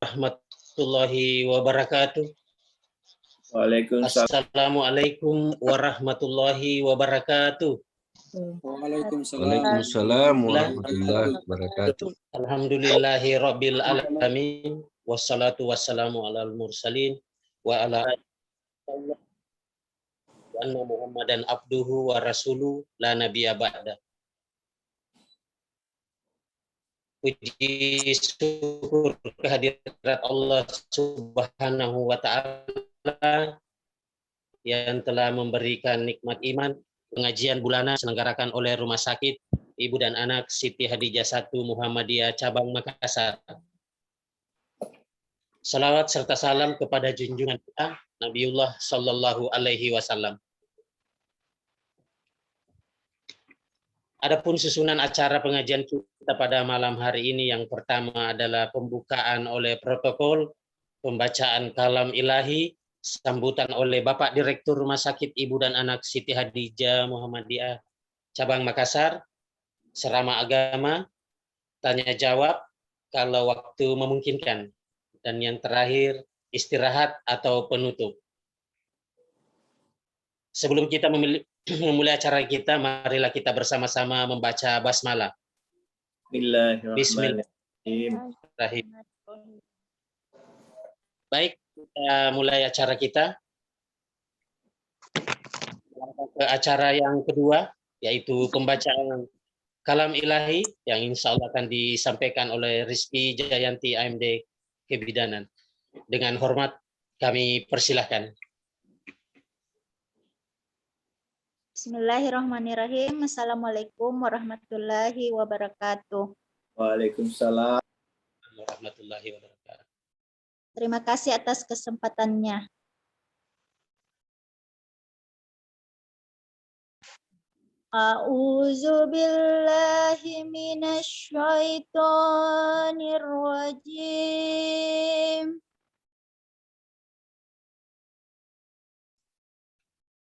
warahmatullahi wabarakatuh. Waalaikumsalam. Assalamualaikum warahmatullahi wabarakatuh. Waalaikumsalam warahmatullahi wabarakatuh. Alhamdulillahi rabbil alamin. Wassalatu wassalamu alal mursalin wa ala anna Muhammadan abduhu wa rasuluh la nabiyya ba'da. Puji syukur kehadirat Allah Subhanahu wa taala yang telah memberikan nikmat iman. Pengajian bulanan diselenggarakan oleh Rumah Sakit Ibu dan Anak Siti Hadijah 1 Muhammadiyah Cabang Makassar. Salawat serta salam kepada junjungan kita Nabiullah Sallallahu Alaihi Wasallam. Adapun susunan acara pengajian kita pada malam hari ini, yang pertama adalah pembukaan oleh protokol, pembacaan kalam ilahi, sambutan oleh Bapak Direktur Rumah Sakit Ibu dan Anak Siti Hadijah Muhammadiyah Cabang Makassar, serama agama, tanya jawab kalau waktu memungkinkan, dan yang terakhir istirahat atau penutup. Sebelum kita memulai acara kita, marilah kita bersama-sama membaca basmalah. Bismillahirrahmanirrahim. Baik, kita mulai acara kita. Ke acara yang kedua, yaitu pembacaan kalam ilahi yang insya Allah akan disampaikan oleh Rizky Jayanti AMD Kebidanan. Dengan hormat kami persilahkan. Bismillahirrahmanirrahim. Assalamualaikum warahmatullahi wabarakatuh. Waalaikumsalam warahmatullahi wabarakatuh. Terima kasih atas kesempatannya. A'udzu billahi minasy syaithanir rajim.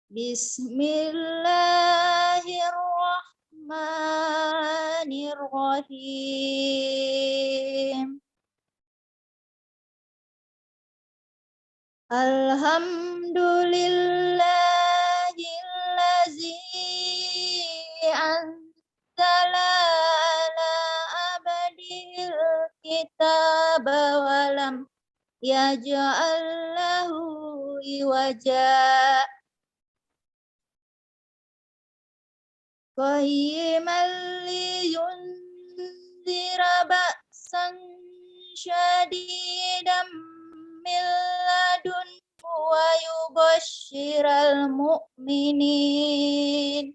Bismillahirrahmanirrahim. Alhamdulillahillazi anzala ala abdil kitaba wa lam yaj'al lahu iwaja. Qayyiman liyunzira ba'san syadidan min ladunhu wa yubashshiral mu'minin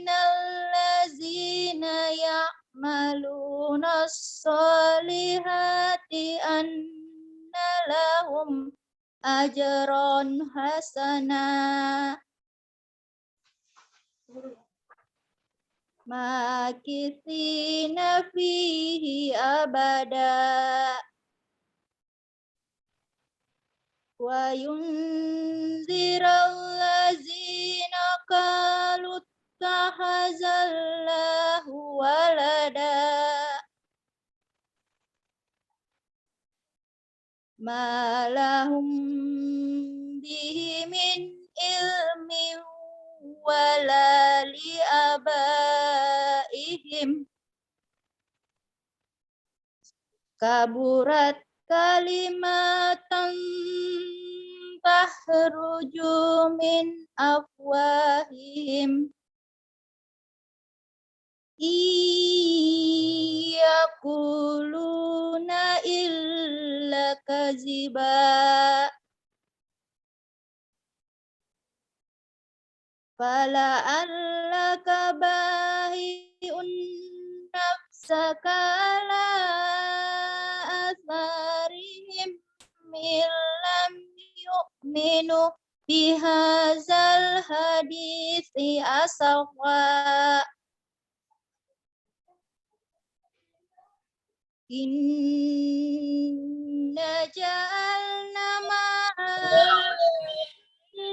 allazina ya'maluna as-solihati anna lahum ajron hasana makithina fihi abada wa yunziral ladzina qalu tahazallahu walada ma lahum bihi min ilmin wala li abaihim kaburat kalimatan tahruju min afwahihim yaquluna illa kaziba fala allaka bahi'un nafsaka ala atharihim lam yu'minu bihadzal hadithi asawa inna ja'alna ma'al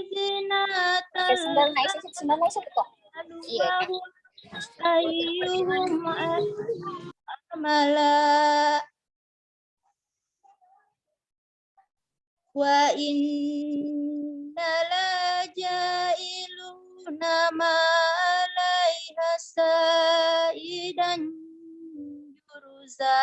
zinatan ayyuhum amala wa inna la jailuna ma alaiha sa'idan juruza.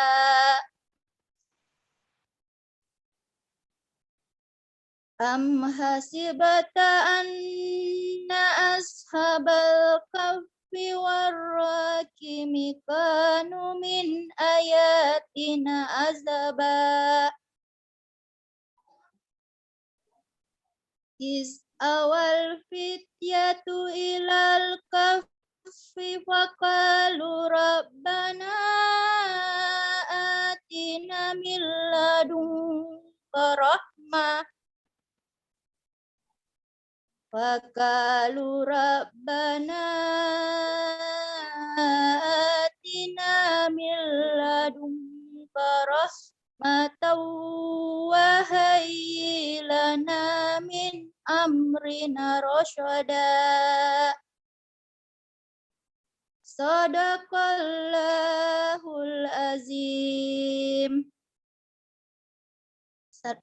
Am hasibata anna ashabal kahfi warraqimi kanu min ayatina azaba. Is awal fityatu ilal kahfi faqalu rabbana atina min ladunka rahmah. Faqalu rabbana atina min ladunka rahmatan wa hayyi lana min amrina rasyada. Sadaqallahul azim.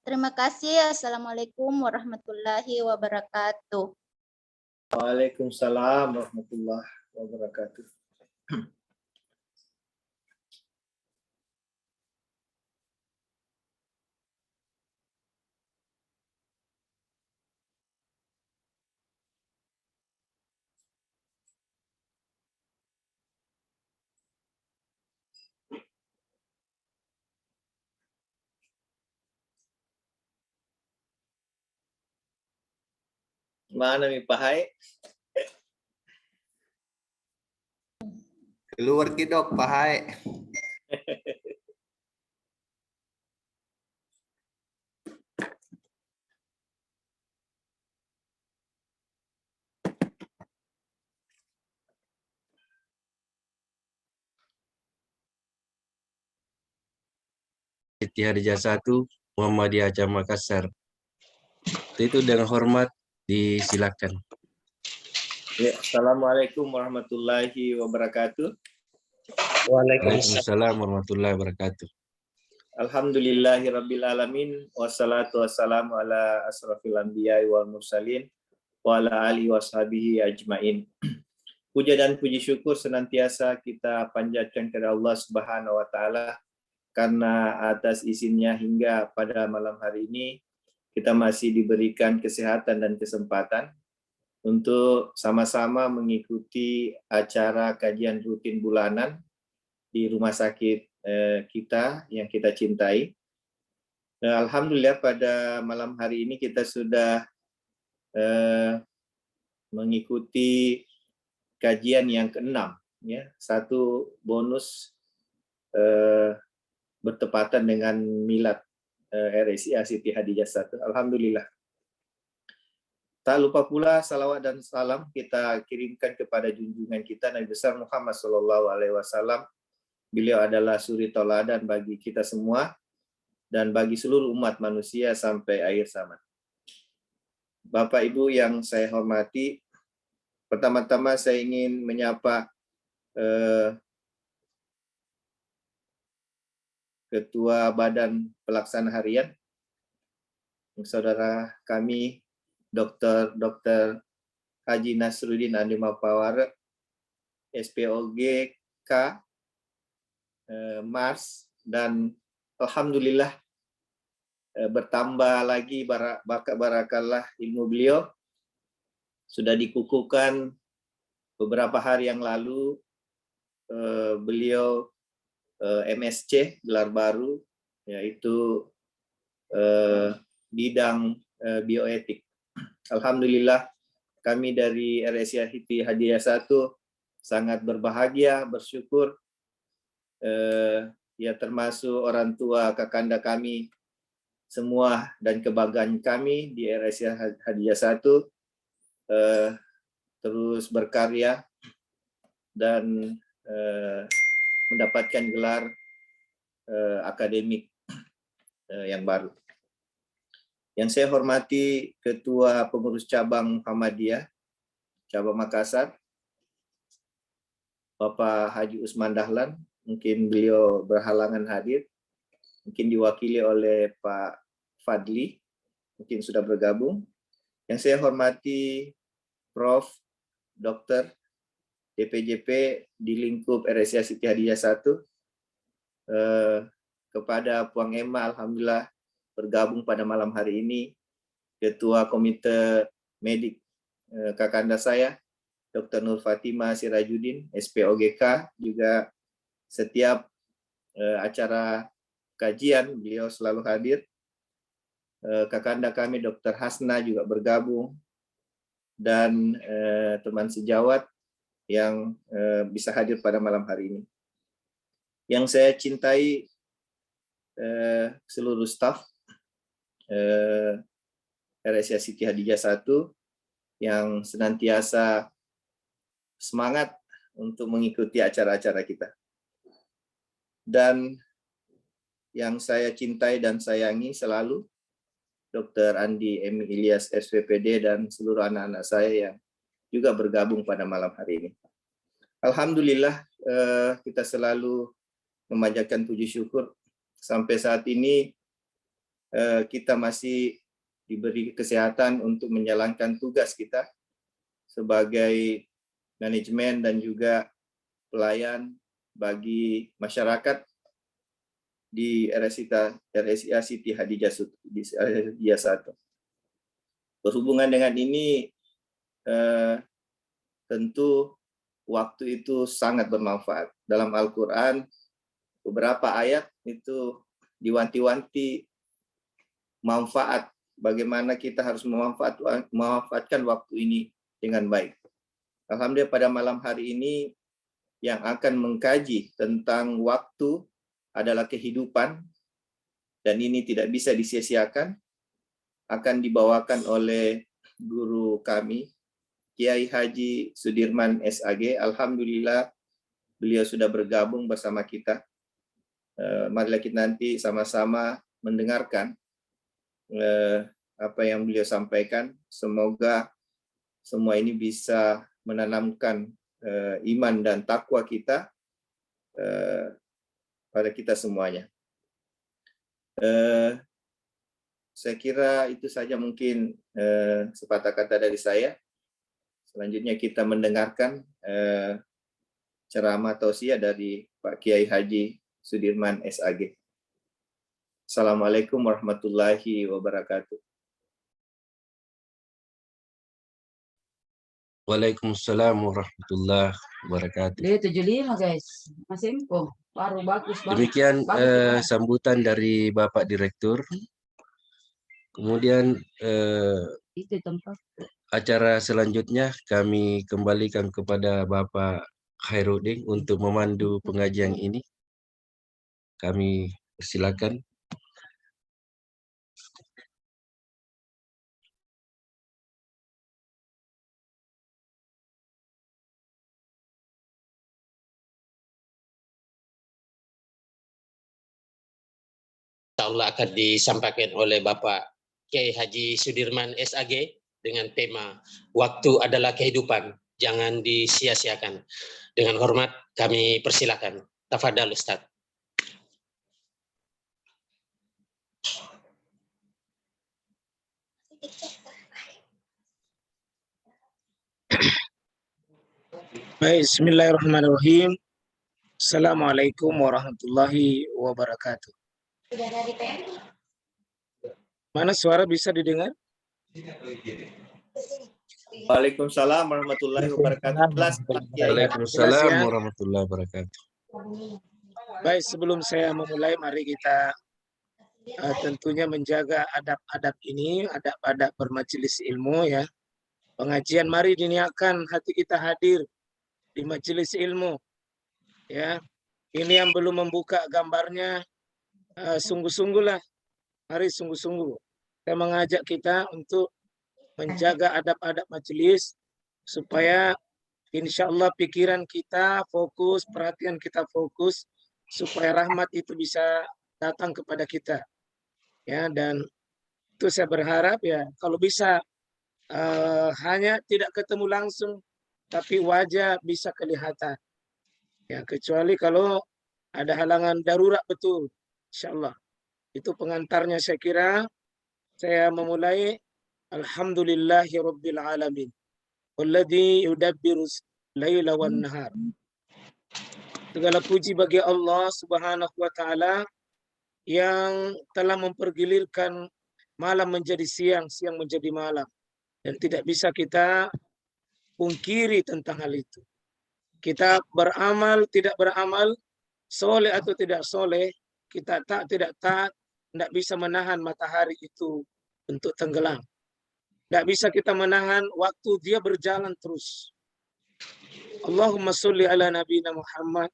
Terima kasih. Assalamualaikum warahmatullahi wabarakatuh. Waalaikumsalam warahmatullahi wabarakatuh. Mana mi pahai? Keluar kidok pahai. Siti Hadijah 1 Muhammadiyah Aceh Makassar. Itu dengan hormat disilakan. Ya, Assalamualaikum warahmatullahi wabarakatuh. Waalaikumsalam warahmatullahi wabarakatuh. Alhamdulillahirabbil alamin wassalatu wassalamu ala asrofil anbiya'i wal mursalin wa ala alihi washabihi ajmain. Puja dan puji syukur senantiasa kita panjatkan kepada Allah Subhanahu wa taala karena atas izinnya hingga pada malam hari ini kita masih diberikan kesehatan dan kesempatan untuk sama-sama mengikuti acara kajian rutin bulanan di rumah sakit kita yang kita cintai. Alhamdulillah pada malam hari ini kita sudah mengikuti kajian yang ke-6, ya. Satu bonus bertepatan dengan milad RSIA Siti Hadijah 1. Alhamdulillah. Tak lupa pula salawat dan salam kita kirimkan kepada junjungan kita Nabi besar Muhammad SAW. Beliau adalah suri tauladan bagi kita semua dan bagi seluruh umat manusia sampai akhir zaman. Bapak Ibu yang saya hormati, pertama-tama saya ingin menyapa Ketua Badan Pelaksana Harian, saudara kami Dr. Haji Nasruddin Andi Mapawara, SPOGK Mars, dan alhamdulillah bertambah lagi barakallah ilmu beliau. Sudah dikukuhkan beberapa hari yang lalu beliau MSc gelar baru, yaitu bidang bioetik. Alhamdulillah kami dari RSIA Siti Hadijah 1 sangat berbahagia, bersyukur, ya termasuk orang tua kakanda kami semua dan kebanggaan kami di RSIA Hadijah 1 terus berkarya dan mendapatkan gelar akademik yang baru. Yang saya hormati Ketua Pengurus Cabang Muhammadiyah, Cabang Makassar, Bapak Haji Usman Dahlan, mungkin beliau berhalangan hadir, mungkin diwakili oleh Pak Fadli, mungkin sudah bergabung. Yang saya hormati Prof. Dr. DPJP di lingkup RSIA Siti Hadijah 1, kepada Puang Emma, alhamdulillah bergabung pada malam hari ini, Ketua Komite Medik kakanda saya, Dr. Nur Fatimah Sirajuddin, SPOGK, juga setiap acara kajian beliau selalu hadir. Kakanda kami Dr. Hasna juga bergabung, dan teman sejawat yang bisa hadir pada malam hari ini. Yang saya cintai seluruh staf RSIA Siti Hadijah 1 yang senantiasa semangat untuk mengikuti acara-acara kita. Dan yang saya cintai dan sayangi selalu Dr. Andi Emi Ilyas SVPD dan seluruh anak-anak saya yang juga bergabung pada malam hari ini. Alhamdulillah kita selalu memanjatkan puji syukur sampai saat ini kita masih diberi kesehatan untuk menjalankan tugas kita sebagai manajemen dan juga pelayan bagi masyarakat di RSIA Siti Hadijah 1. Berhubungan dengan ini, tentu waktu itu sangat bermanfaat. Dalam Al-Quran, beberapa ayat itu diwanti-wanti manfaat, bagaimana kita harus memanfaatkan waktu ini dengan baik. Alhamdulillah pada malam hari ini yang akan mengkaji tentang waktu adalah kehidupan, dan ini tidak bisa disia-siakan, akan dibawakan oleh guru kami, Kiai Haji Sudirman SAG. Alhamdulillah beliau sudah bergabung bersama kita. Marilah kita nanti sama-sama mendengarkan apa yang beliau sampaikan. Semoga semua ini bisa menanamkan iman dan takwa kita pada kita semuanya. Saya kira itu saja mungkin sepatah kata dari saya. Selanjutnya kita mendengarkan ceramah tausiah dari Pak Kiai Haji Sudirman SAG. Assalamualaikum warahmatullahi wabarakatuh. Waalaikumsalam warahmatullahi wabarakatuh. Dia 75 guys, masih info baru bagus banget. Demikian sambutan dari Bapak Direktur. Kemudian Itu tempat. acara selanjutnya kami kembalikan kepada Bapak Khairuddin untuk memandu pengajian ini. Kami persilakan. Insyaallah akan disampaikan oleh Bapak Kiai Haji Sudirman SAG dengan tema waktu adalah kehidupan, jangan disia-siakan. Dengan hormat kami persilakan. Tafadhal Ustaz. Baik, bismillahirrahmanirrahim. Assalamualaikum warahmatullahi wabarakatuh. Mana suara bisa didengar? Waalaikumsalam warahmatullahi wabarakatuh. Waalaikumsalam warahmatullahi wabarakatuh. Baik, sebelum saya memulai, mari kita tentunya menjaga adab-adab ini, adab-adab bermajelis ilmu ya. Pengajian mari diniatkan hati kita hadir di majelis ilmu. Ya, ini yang belum membuka gambarnya, sungguh-sungguhlah, mari sungguh-sungguh. Saya mengajak kita untuk menjaga adab-adab majelis supaya insya Allah pikiran kita fokus, perhatian kita fokus, supaya rahmat itu bisa datang kepada kita. Ya, dan itu saya berharap ya kalau bisa hanya tidak ketemu langsung, tapi wajah bisa kelihatan. Ya, kecuali kalau ada halangan darurat betul. Insyaallah. Itu pengantarnya saya kira. Saya memulai Alhamdulillahi Rabbil Alamin. Walladhi yudabbirus laila wan nahar. Segala puji bagi Allah Subhanahu wa taala yang telah mempergilirkan malam menjadi siang, siang menjadi malam. Dan tidak bisa kita pungkiri tentang hal itu. Kita beramal, tidak beramal, soleh atau tidak soleh, kita tak, tidak tak, tidak bisa menahan matahari itu untuk tenggelam. Tidak bisa kita menahan waktu dia berjalan terus. Allahumma sholli ala nabiyina Muhammad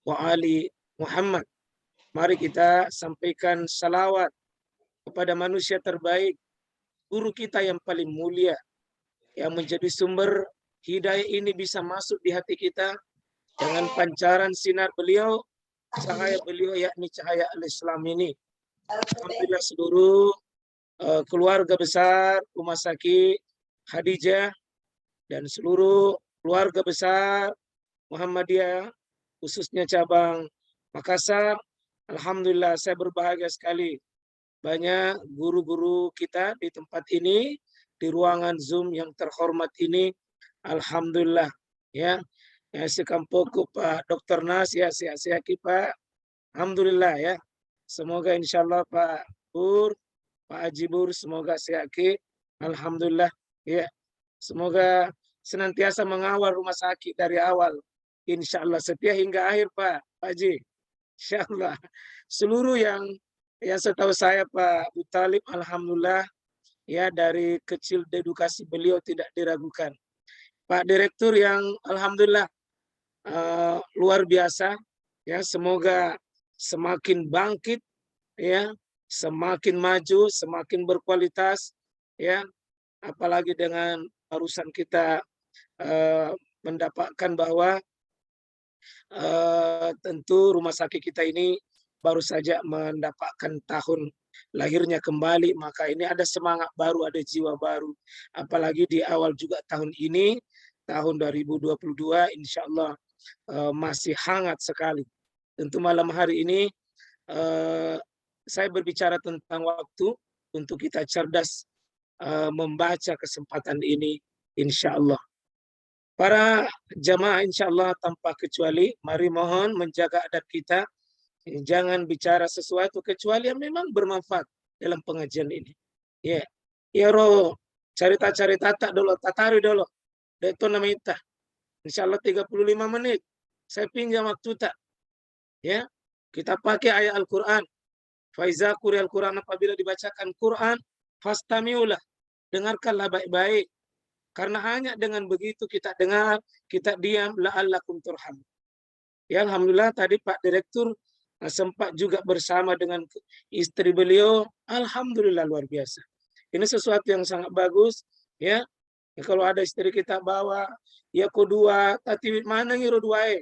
wa ali Muhammad. Mari kita sampaikan salawat kepada manusia terbaik, guru kita yang paling mulia, yang menjadi sumber hidayah ini bisa masuk di hati kita dengan pancaran sinar beliau, cahaya beliau yakni cahaya al-Islam ini. Alhamdulillah seluruh keluarga besar Rumah Sakit Khadijah dan seluruh keluarga besar Muhammadiyah, khususnya cabang Makassar. Alhamdulillah saya berbahagia sekali. Banyak guru-guru kita di tempat ini, di ruangan Zoom yang terhormat ini. Alhamdulillah ya. Ya sekampoku Pak Dr. Nas ya sehat-sehat Pak. Alhamdulillah ya. Semoga insyaallah Pak Pur, Pak Haji Bur semoga sehat. Alhamdulillah ya. Semoga senantiasa mengawal rumah sakit dari awal. Insyaallah setia hingga akhir Pak Haji. Insyaallah. Seluruh yang setahu saya Pak Utalib alhamdulillah ya dari kecil dedukasi beliau tidak diragukan. Pak Direktur yang alhamdulillah luar biasa ya, semoga semakin bangkit ya, semakin maju, semakin berkualitas ya, apalagi dengan barusan kita mendapatkan bahwa tentu rumah sakit kita ini baru saja mendapatkan tahun lahirnya kembali, maka ini ada semangat baru, ada jiwa baru. Apalagi di awal juga tahun ini, tahun 2022, insya Allah masih hangat sekali. Tentu malam hari ini saya berbicara tentang waktu untuk kita cerdas membaca kesempatan ini, insya Allah. Para jamaah insya Allah tanpa kecuali, mari mohon menjaga adab kita. Jangan bicara sesuatu kecuali yang memang bermanfaat dalam pengajian ini. Ya, ya roh, cerita-cerita tak dulu, tatari dulu. Itu namanya insya Allah 35 menit. Saya pinjam waktu tak. Ya, kita pakai ayat Al-Quran. Faiza quri Al-Quran, apabila dibacakan Quran, fastamiulah. Dengarkanlah baik-baik. Karena hanya dengan begitu kita dengar, kita diam, la'allakum turham. Ya, alhamdulillah tadi Pak Direktur sempat juga bersama dengan istri beliau. Alhamdulillah luar biasa. Ini sesuatu yang sangat bagus. Ya, kalau ada istri kita bawa, ya kedua, tatiwi mana ngiro duae.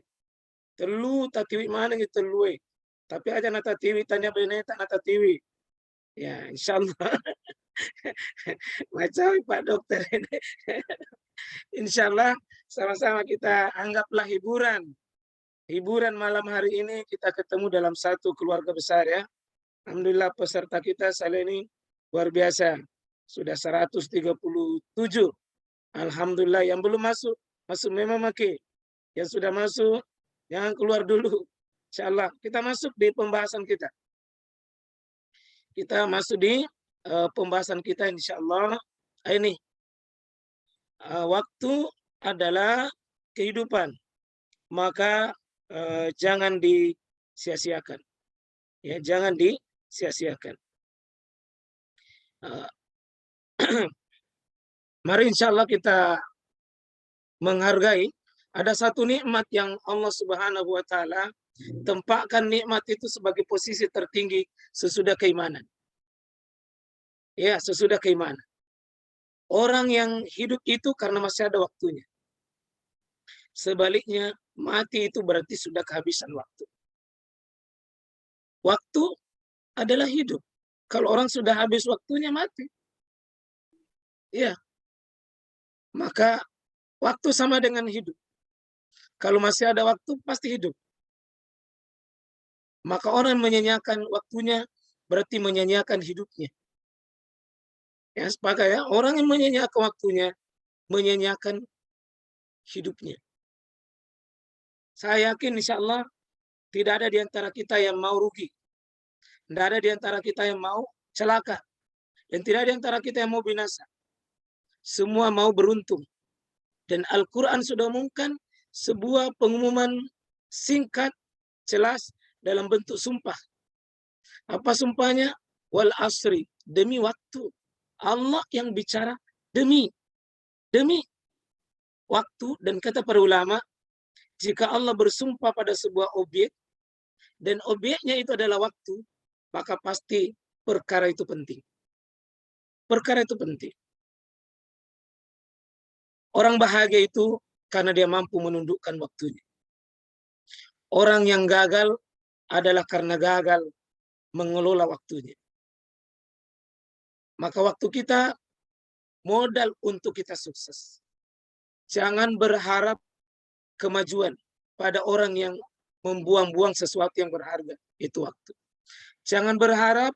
Telu tatiwi mana ngiro telue. Tapi aja nata tiwi tanya beneta nata tiwi. Ya, insyaallah. Macam Pak Dokter ini. Insyaallah sama-sama kita anggaplah hiburan. Hiburan malam hari ini kita ketemu dalam satu keluarga besar ya. Alhamdulillah peserta kita kali ini luar biasa. Sudah 137. Alhamdulillah yang belum masuk memang makin. Yang sudah masuk jangan keluar dulu. Insyaallah kita masuk di pembahasan kita. Kita masuk di pembahasan kita insyaallah. Ini waktu adalah kehidupan. Maka jangan disia-siakan. Ya, jangan disia-siakan. Mari insyaallah kita menghargai ada satu nikmat yang Allah Subhanahu wa taala tempatkan nikmat itu sebagai posisi tertinggi sesudah keimanan. Ya, sesudah keimanan. Orang yang hidup itu karena masih ada waktunya. Sebaliknya, mati itu berarti sudah kehabisan waktu. Waktu adalah hidup. Kalau orang sudah habis waktunya, mati. Ya. Maka waktu sama dengan hidup. Kalau masih ada waktu, pasti hidup. Maka orang yang menyanyiakan waktunya berarti menyanyiakan hidupnya. Ya, sepakat ya. Orang yang menyanyiakan waktunya, menyanyiakan hidupnya. Saya yakin insya Allah tidak ada di antara kita yang mau rugi. Tidak ada di antara kita yang mau celaka. Dan tidak ada di antara kita yang mau binasa. Semua mau beruntung. Dan Al-Quran sudah umumkan sebuah pengumuman singkat, jelas, dalam bentuk sumpah. Apa sumpahnya? Wal asri, demi waktu. Allah yang bicara demi waktu. Dan kata para ulama, jika Allah bersumpah pada sebuah objek, dan objeknya itu adalah waktu, maka pasti perkara itu penting. Perkara itu penting. Orang bahagia itu karena dia mampu menundukkan waktunya. Orang yang gagal adalah karena gagal mengelola waktunya. Maka waktu kita modal untuk kita sukses. Jangan berharap kemajuan pada orang yang membuang-buang sesuatu yang berharga, itu waktu. Jangan berharap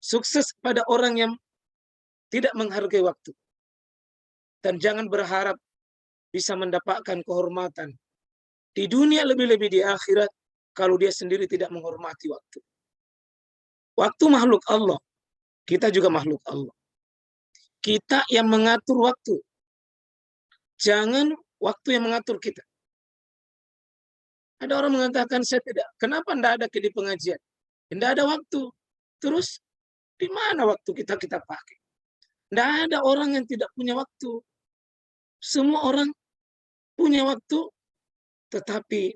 sukses pada orang yang tidak menghargai waktu. Dan jangan berharap bisa mendapatkan kehormatan di dunia, lebih-lebih di akhirat, kalau dia sendiri tidak menghormati waktu. Waktu makhluk Allah, kita juga makhluk Allah. Kita yang mengatur waktu. Jangan waktu yang mengatur kita. Ada orang mengatakan, saya tidak. Kenapa tidak ada di pengajian? Tidak ada waktu. Terus, di mana waktu kita pakai? Tidak ada orang yang tidak punya waktu. Semua orang punya waktu, tetapi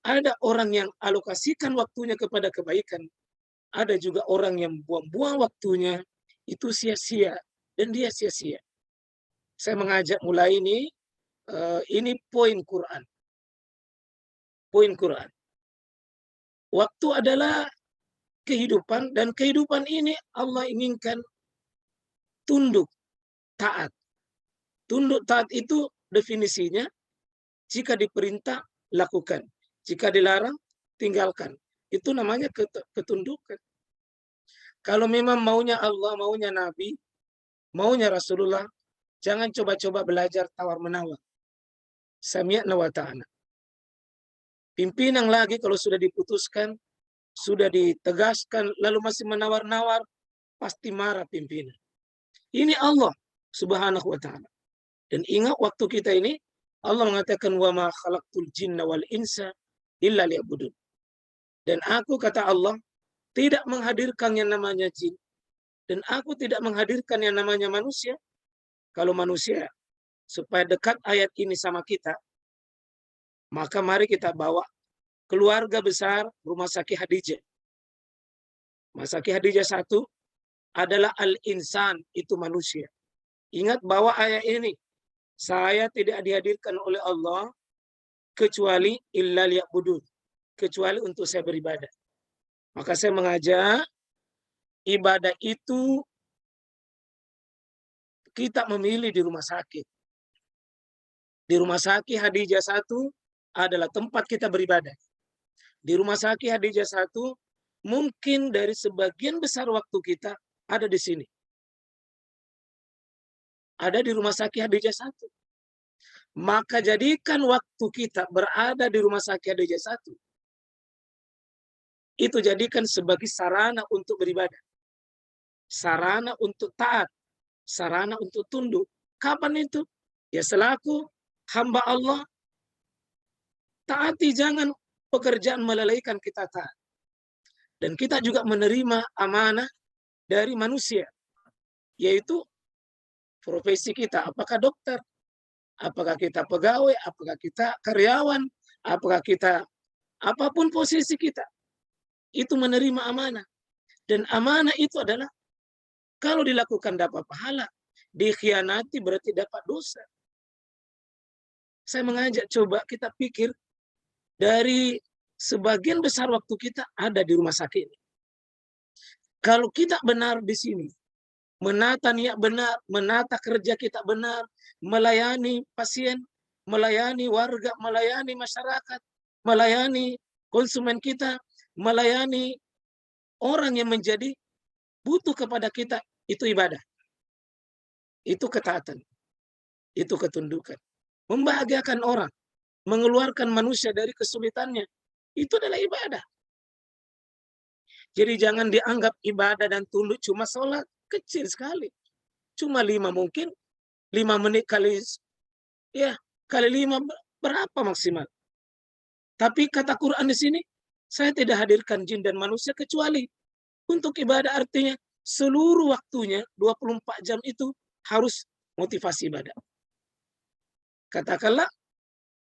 ada orang yang alokasikan waktunya kepada kebaikan. Ada juga orang yang buang-buang waktunya, itu sia-sia. Dan dia sia-sia. Saya mengajak mulai ini poin Quran. Poin Quran. Waktu adalah kehidupan, dan kehidupan ini Allah inginkan tunduk, taat. Tunduk taat itu definisinya, jika diperintah, lakukan. Jika dilarang, tinggalkan. Itu namanya ketundukan. Kalau memang maunya Allah, maunya Nabi, maunya Rasulullah, jangan coba-coba belajar tawar-menawar. Sami'na wa ta'ana. Pimpinan lagi kalau sudah diputuskan, sudah ditegaskan, lalu masih menawar-nawar, pasti marah pimpinan. Ini Allah subhanahu wa ta'ala. Dan ingat waktu kita ini, Allah mengatakan, wa ma khalaqtul jinna wal insa illa liya'budun. Dan aku, kata Allah, tidak menghadirkan yang namanya jin. Dan aku tidak menghadirkan yang namanya manusia. Kalau manusia, supaya dekat ayat ini sama kita, maka mari kita bawa keluarga besar Rumah Sakit Hadijah. Rumah Sakit Hadijah 1 adalah al-insan, itu manusia. Ingat bahwa ayat ini, saya tidak dihadirkan oleh Allah kecuali illa liya'budun, kecuali untuk saya beribadah. Maka saya mengajak ibadah itu kita memilih di rumah sakit. Di Rumah Sakit Hadijah 1 adalah tempat kita beribadah. Di Rumah Sakit Hadijah 1 mungkin dari sebagian besar waktu kita ada di sini. Ada di Rumah Sakit Hadijah 1. Maka jadikan waktu kita berada di Rumah Sakit Hadijah 1. Itu jadikan sebagai sarana untuk beribadah. Sarana untuk taat. Sarana untuk tunduk. Kapan itu? Ya selaku hamba Allah. Taati, jangan pekerjaan melalaikan kita taat. Dan kita juga menerima amanah dari manusia. Yaitu profesi kita. Apakah dokter? Apakah kita pegawai? Apakah kita karyawan? Apakah kita apapun posisi kita? Itu menerima amanah. Dan amanah itu adalah kalau dilakukan dapat pahala, dikhianati berarti dapat dosa. Saya mengajak coba kita pikir dari sebagian besar waktu kita ada di rumah sakit. Kalau kita benar di sini, menata niat benar, menata kerja kita benar, melayani pasien, melayani warga, melayani masyarakat, melayani konsumen kita, melayani orang yang menjadi butuh kepada kita, itu ibadah. Itu ketaatan. Itu ketundukan. Membahagiakan orang, mengeluarkan manusia dari kesulitannya, itu adalah ibadah. Jadi jangan dianggap ibadah dan tunduk cuma sholat, kecil sekali. Cuma 5 mungkin, 5 menit kali 5 berapa maksimal. Tapi kata Quran di sini, saya tidak hadirkan jin dan manusia kecuali untuk ibadah, artinya seluruh waktunya 24 jam itu harus motivasi ibadah. Katakanlah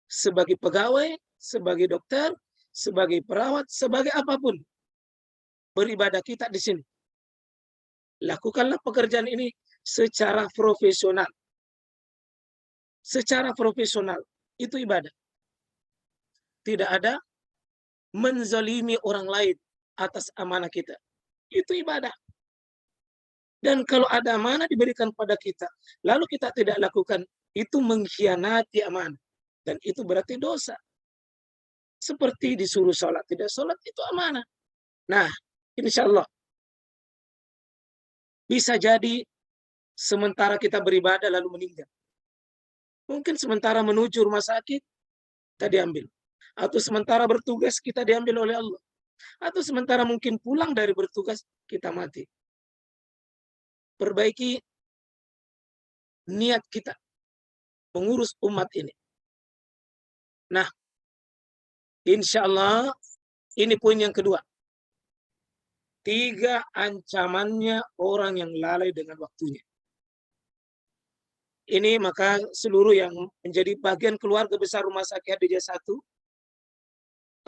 sebagai pegawai, sebagai dokter, sebagai perawat, sebagai apapun, beribadah kita di sini. Lakukanlah pekerjaan ini secara profesional. Secara profesional, itu ibadah. Tidak ada menzalimi orang lain atas amanah kita. Itu ibadah. Dan kalau ada amanah diberikan pada kita, lalu kita tidak lakukan, itu mengkhianati amanah. Dan itu berarti dosa. Seperti disuruh sholat, tidak sholat, itu amanah. Nah, insya Allah bisa jadi sementara kita beribadah lalu meninggal. Mungkin sementara menuju rumah sakit, kita diambil. Atau sementara bertugas, kita diambil oleh Allah. Atau sementara mungkin pulang dari bertugas, kita mati. Perbaiki niat kita mengurus umat ini. Nah, insya Allah ini poin yang kedua. 3 ancamannya orang yang lalai dengan waktunya. Ini maka seluruh yang menjadi bagian keluarga besar Rumah Sakit Hadijah 1,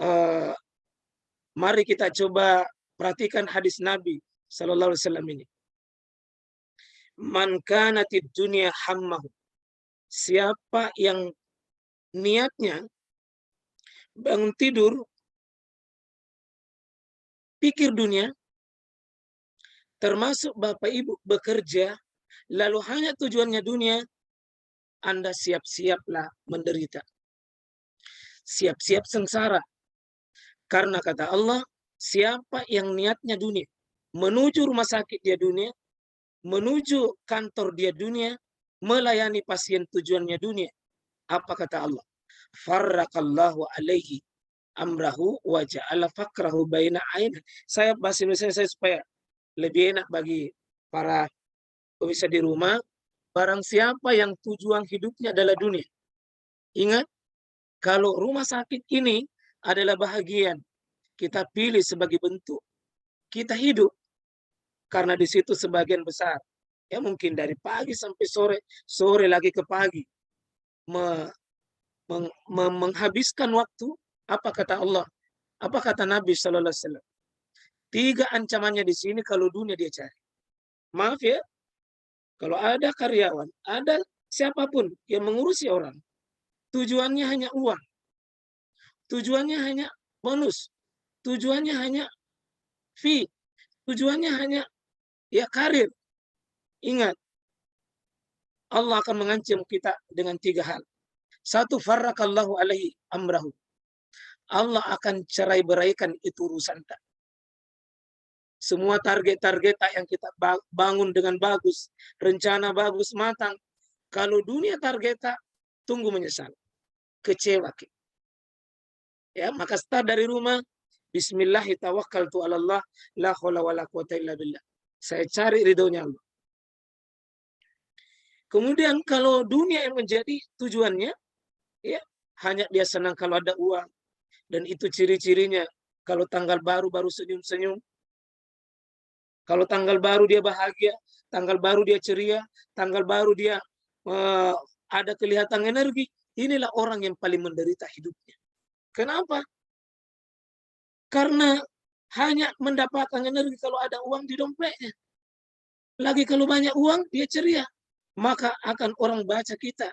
mari kita coba perhatikan hadis Nabi Sallallahu Alaihi Wasallam ini. Man kanatid dunya hammahu. Siapa yang niatnya bangun tidur pikir dunia, termasuk Bapak Ibu bekerja, lalu hanya tujuannya dunia, Anda siap-siaplah menderita. Siap-siap sengsara. Karena kata Allah, siapa yang niatnya dunia, menuju rumah sakit dia dunia, menuju kantor dia dunia, melayani pasien tujuannya dunia. Apa kata Allah? Farraqallahu alaihi amrahu wa ja'ala fakrahu baina ain. Saya bahasa Indonesia saya supaya lebih enak bagi para pemirsa di rumah. Barang siapa yang tujuan hidupnya adalah dunia. Ingat, kalau rumah sakit ini adalah bahagian kita pilih sebagai bentuk kita hidup. Karena di situ sebagian besar, ya mungkin dari pagi sampai sore, sore lagi ke pagi, menghabiskan waktu. Apa kata Allah? Apa kata Nabi Sallallahu Alaihi Wasallam? 3 ancamannya di sini kalau dunia dia cari. Maaf ya, kalau ada karyawan, ada siapapun yang mengurusi orang, tujuannya hanya uang, tujuannya hanya bonus, tujuannya hanya fee, tujuannya hanya ya karir. Ingat, Allah akan mengancam kita dengan 3 hal. 1, farraqallahu alaihi amrahu. Allah akan cerai beraikan itu urusan tak. Semua target-target yang kita bangun dengan bagus, rencana bagus, matang. Kalau dunia target tak, tunggu menyesal. Kecewa. Ya, maka start dari rumah. Bismillahi tawakkaltu 'ala Allah, la haula wala quwata illa billah. Saya cari ridhonya Allah. Kemudian kalau dunia yang menjadi tujuannya, ya hanya dia senang kalau ada uang. Dan itu ciri-cirinya. Kalau tanggal baru senyum-senyum. Kalau tanggal baru dia bahagia, tanggal baru dia ceria, tanggal baru dia ada kelihatan energi. Inilah orang yang paling menderita hidupnya. Kenapa? Karena hanya mendapatkan energi kalau ada uang di dompetnya. Lagi kalau banyak uang, dia ceria. Maka akan orang baca kita.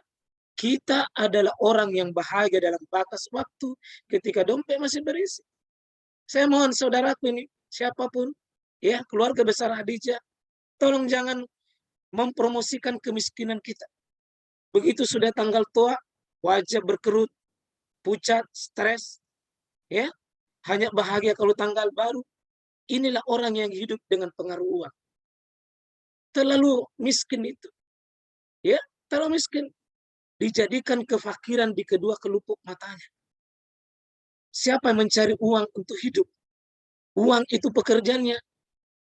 Kita adalah orang yang bahagia dalam batas waktu ketika dompet masih berisi. Saya mohon saudaraku ini, siapapun, ya keluarga besar Hadijah, tolong jangan mempromosikan kemiskinan kita. Begitu sudah tanggal tua, wajah berkerut, pucat, stres, ya, hanya bahagia kalau tanggal baru. Inilah orang yang hidup dengan pengaruh uang. Terlalu miskin itu, ya, terlalu miskin. Dijadikan kefakiran di kedua kelupuk matanya. Siapa yang mencari uang untuk hidup? Uang itu pekerjaannya,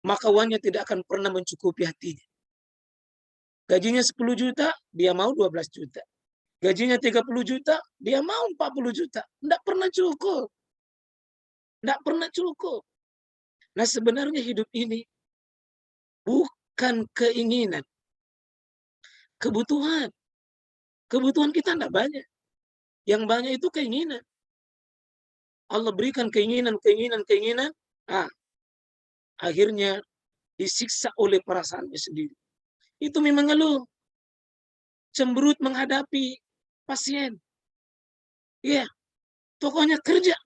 maka uangnya tidak akan pernah mencukupi hatinya. Gajinya 10 juta, dia mau 12 juta. Gajinya 30 juta, dia mau 40 juta. Tidak pernah cukup. Tidak pernah cukup. Nah, sebenarnya hidup ini bukan keinginan. Kebutuhan. Kebutuhan kita tidak banyak. Yang banyak itu keinginan. Allah berikan keinginan. Akhirnya disiksa oleh perasaannya sendiri. Itu memang ngeluh. Cemberut menghadapi pasien. Iya. Pokoknya kerja.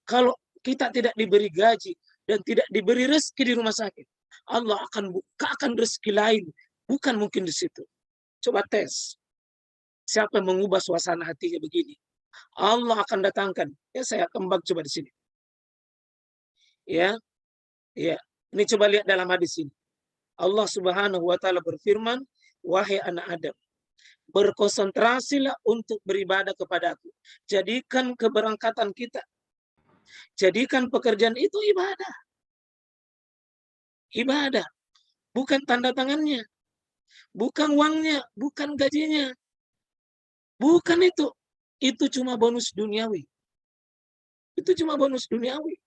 Kalau kita tidak diberi gaji dan tidak diberi rezeki di rumah sakit, Allah akan bukakan rezeki lain. Bukan mungkin di situ. Coba tes. Siapa yang mengubah suasana hatinya begini? Allah akan datangkan. Ya, saya kembang coba di sini. Ya. Ini coba lihat dalam hadis ini. Allah Subhanahu wa taala berfirman, "Wahai anak Adam, berkonsentrasilah untuk beribadah kepadaku. Jadikan keberangkatan kita, jadikan pekerjaan itu ibadah. Ibadah. Bukan tanda tangannya. Bukan uangnya. Bukan gajinya. Bukan itu. Itu cuma bonus duniawi. Itu cuma bonus duniawi.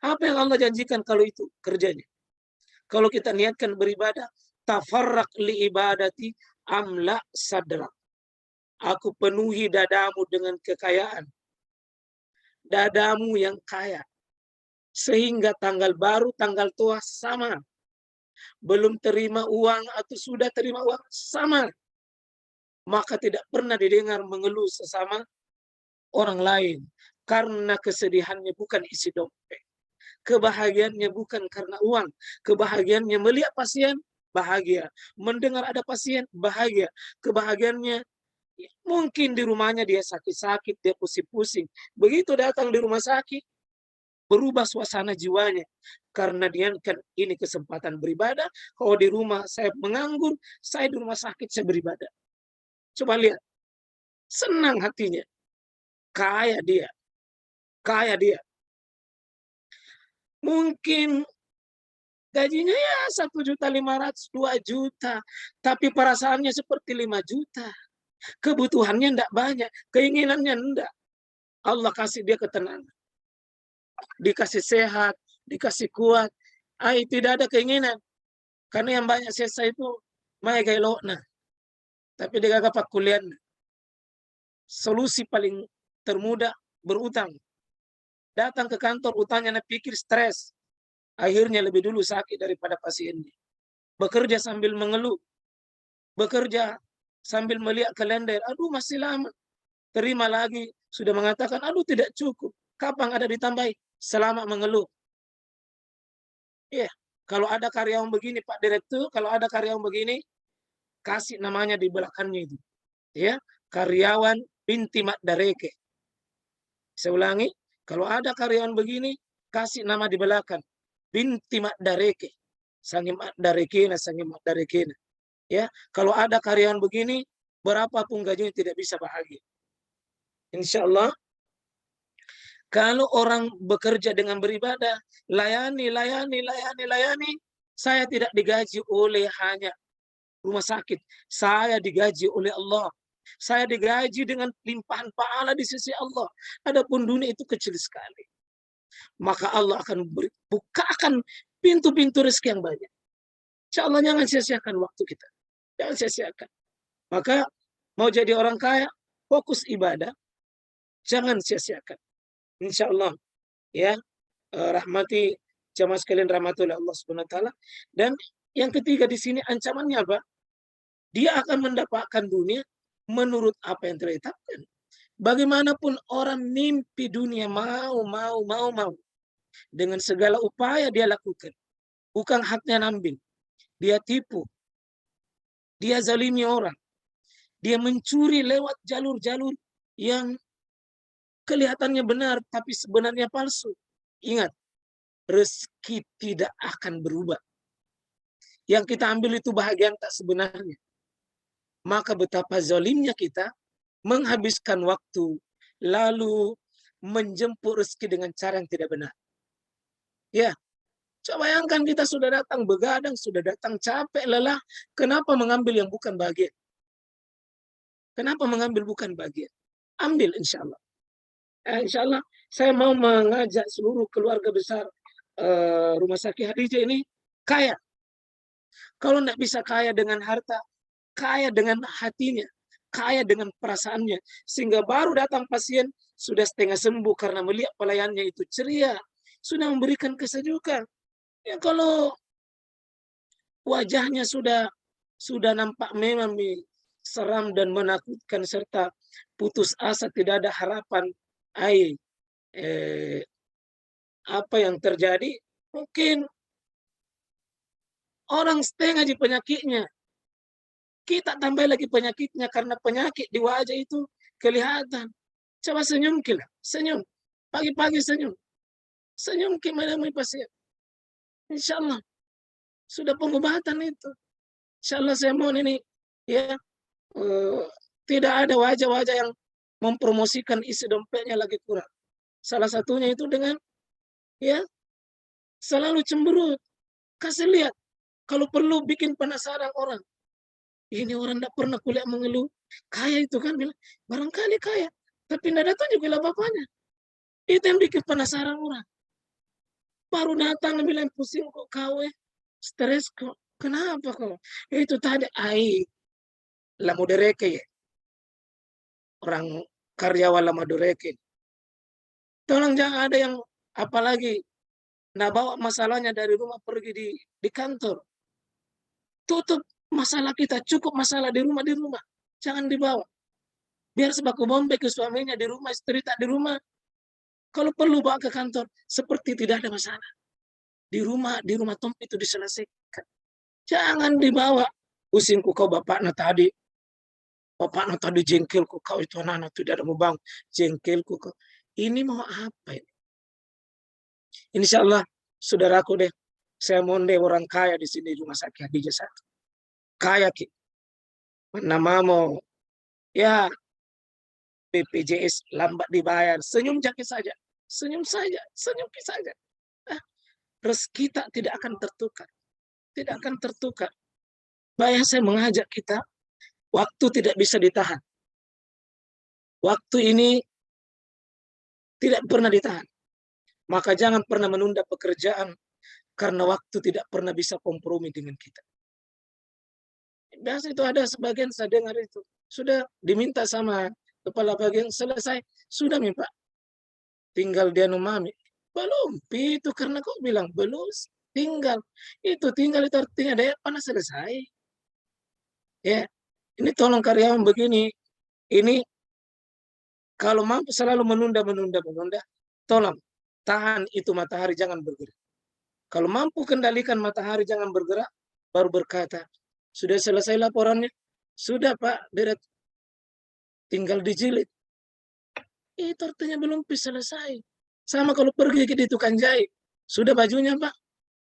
Apa yang Allah janjikan kalau itu kerjanya? Kalau kita niatkan beribadah, tafarraq li ibadati amla sadrak. Aku penuhi dadamu dengan kekayaan. Dadamu yang kaya. Sehingga tanggal baru, tanggal tua sama. Belum terima uang atau sudah terima uang sama. Maka tidak pernah didengar mengeluh sesama orang lain. Karena kesedihannya bukan isi dompet. Kebahagiaannya bukan karena uang. Kebahagiaannya melihat pasien, bahagia. Mendengar ada pasien, bahagia. Kebahagiaannya mungkin di rumahnya dia sakit-sakit, dia pusing-pusing. Begitu datang di rumah sakit, berubah suasana jiwanya. Karena dia kan ini kesempatan beribadah. Kalau di rumah saya menganggur, saya di rumah sakit saya beribadah. Coba lihat. Senang hatinya. Kaya dia. Mungkin gajinya ya 1.500.000, 2 juta. Tapi perasaannya seperti 5 juta. Kebutuhannya tidak banyak. Keinginannya tidak. Allah kasih dia ketenangan. Dikasih sehat, dikasih kuat. Tidak ada keinginan. Karena yang banyak sesa itu mai gailokna. Tapi dia gak kuliah. Solusi paling termudah berutang. Datang ke kantor, utangnya pikir stres. Akhirnya lebih dulu sakit daripada pasiennya. Bekerja sambil mengeluh. Bekerja sambil melihat kalender. Aduh masih lama. Terima lagi. Sudah mengatakan, aduh tidak cukup. Kapan ada ditambahi? Selama mengeluh. Iya. Kalau ada karyawan begini, Pak Direktur, kalau ada karyawan begini, kasih namanya di belakangnya itu. Ya, karyawan binti Mak Dareke. Saya ulangi, kalau ada karyawan begini, kasih nama di belakang. Binti Mak Dareke. Sangi Mak Darekena, sangi Mak Darekena. Ya, kalau ada karyawan begini, berapapun gajinya tidak bisa bahagia. Insya Allah, kalau orang bekerja dengan beribadah, layani. Saya tidak digaji oleh hanya rumah sakit. Saya digaji oleh Allah. Saya digaji dengan limpahan pahala di sisi Allah. Adapun dunia itu kecil sekali. Maka Allah akan bukakan pintu-pintu rezeki yang banyak. Insya Allah jangan sia-siakan waktu kita. Jangan sia-siakan. Maka mau jadi orang kaya, fokus ibadah. Jangan sia-siakan. Insya Allah. Ya, rahmati jamaah sekalian rahmatullah Allah Subhanahu wa taala. Dan yang ketiga di sini ancamannya apa? Dia akan mendapatkan dunia menurut apa yang telah ditetapkan. Bagaimanapun orang mimpi dunia mau. Dengan segala upaya dia lakukan. Bukan haknya ngambil. Dia tipu. Dia zalimi orang. Dia mencuri lewat jalur-jalur yang kelihatannya benar, tapi sebenarnya palsu. Ingat, rezeki tidak akan berubah. Yang kita ambil itu bahagian tak sebenarnya. Maka betapa zalimnya kita menghabiskan waktu, lalu menjemput rezeki dengan cara yang tidak benar. Ya, coba bayangkan kita sudah datang begadang, sudah datang capek, lelah. Kenapa mengambil yang bukan bagian? Kenapa mengambil bukan bagian? Ambil insya Allah. Insya Allah saya mau mengajak seluruh keluarga besar Rumah Sakit Khadijah ini kaya. Kalau tidak bisa kaya dengan harta, kaya dengan hatinya, kaya dengan perasaannya. Sehingga baru datang pasien sudah setengah sembuh karena melihat pelayannya itu ceria. Sudah memberikan kesejukan. Ya, kalau wajahnya sudah nampak memang seram dan menakutkan serta putus asa, tidak ada harapan. Apa yang terjadi? Mungkin orang setengah di penyakitnya. Kita tambah lagi penyakitnya karena penyakit di wajah itu kelihatan. Coba senyum kila, senyum. Pagi-pagi senyum. Senyum menemui pasien. Insya Allah sudah pengobatan itu. Insya Allah saya mohon ini ya tidak ada wajah-wajah yang mempromosikan isi dompetnya lagi kurang. Salah satunya itu dengan ya selalu cemberut. Kasih lihat. Kalau perlu bikin penasaran orang. Ini orang tidak pernah kuliah mengeluh. Kaya itu kan bilang, barangkali kaya. Tapi tidak datang juga bapaknya. Itu yang bikin penasaran orang. Baru datang bilang pusing kok kau stres kok. Kenapa kok? Itu tadi lama dereke ya. Orang karyawan lama dereke. Tolong jangan ada yang apalagi bawa masalahnya dari rumah pergi di kantor. Tutup masalah kita, cukup masalah di rumah. Jangan dibawa. Biar sebaku bombe ke suaminya di rumah, istri tak di rumah. Kalau perlu bawa ke kantor, seperti tidak ada masalah. Di rumah Tom itu diselesaikan. Jangan dibawa. Pusingku kau bapaknya tadi. Bapaknya tadi jengkelku, kau itu anak-anak tidak ada mau bang. Jengkelku kau. Ini mau apa ini? Insya Allah, saudaraku deh. Saya mohon deh orang kaya di sini Rumah Sakit Khadijah 1. Kaya ki. Nama mau ya BPJS lambat dibayar. Senyum jaki saja. Senyum saja. Rezeki kita tidak akan tertukar. Tidak akan tertukar. Bayang saya mengajak kita. Waktu tidak bisa ditahan. Waktu ini tidak pernah ditahan. Maka jangan pernah menunda pekerjaan. Karena waktu tidak pernah bisa kompromi dengan kita. Biasa itu ada sebagian saya dengar itu. Sudah diminta sama kepala bagian selesai. Sudah nih Pak. Tinggal dia numami. Belum. Itu karena kok bilang belum. Tinggal. Itu artinya dia panas selesai. Ya. Ini tolong karyawan begini. Ini kalau mampu selalu menunda. Tolong. Tahan itu matahari jangan bergerak. Kalau mampu kendalikan matahari jangan bergerak, baru berkata, sudah selesai laporannya? Sudah Pak, beres. Tinggal dijilid. Itu artinya belum selesai. Sama kalau pergi ke tukang jahit. Sudah bajunya Pak?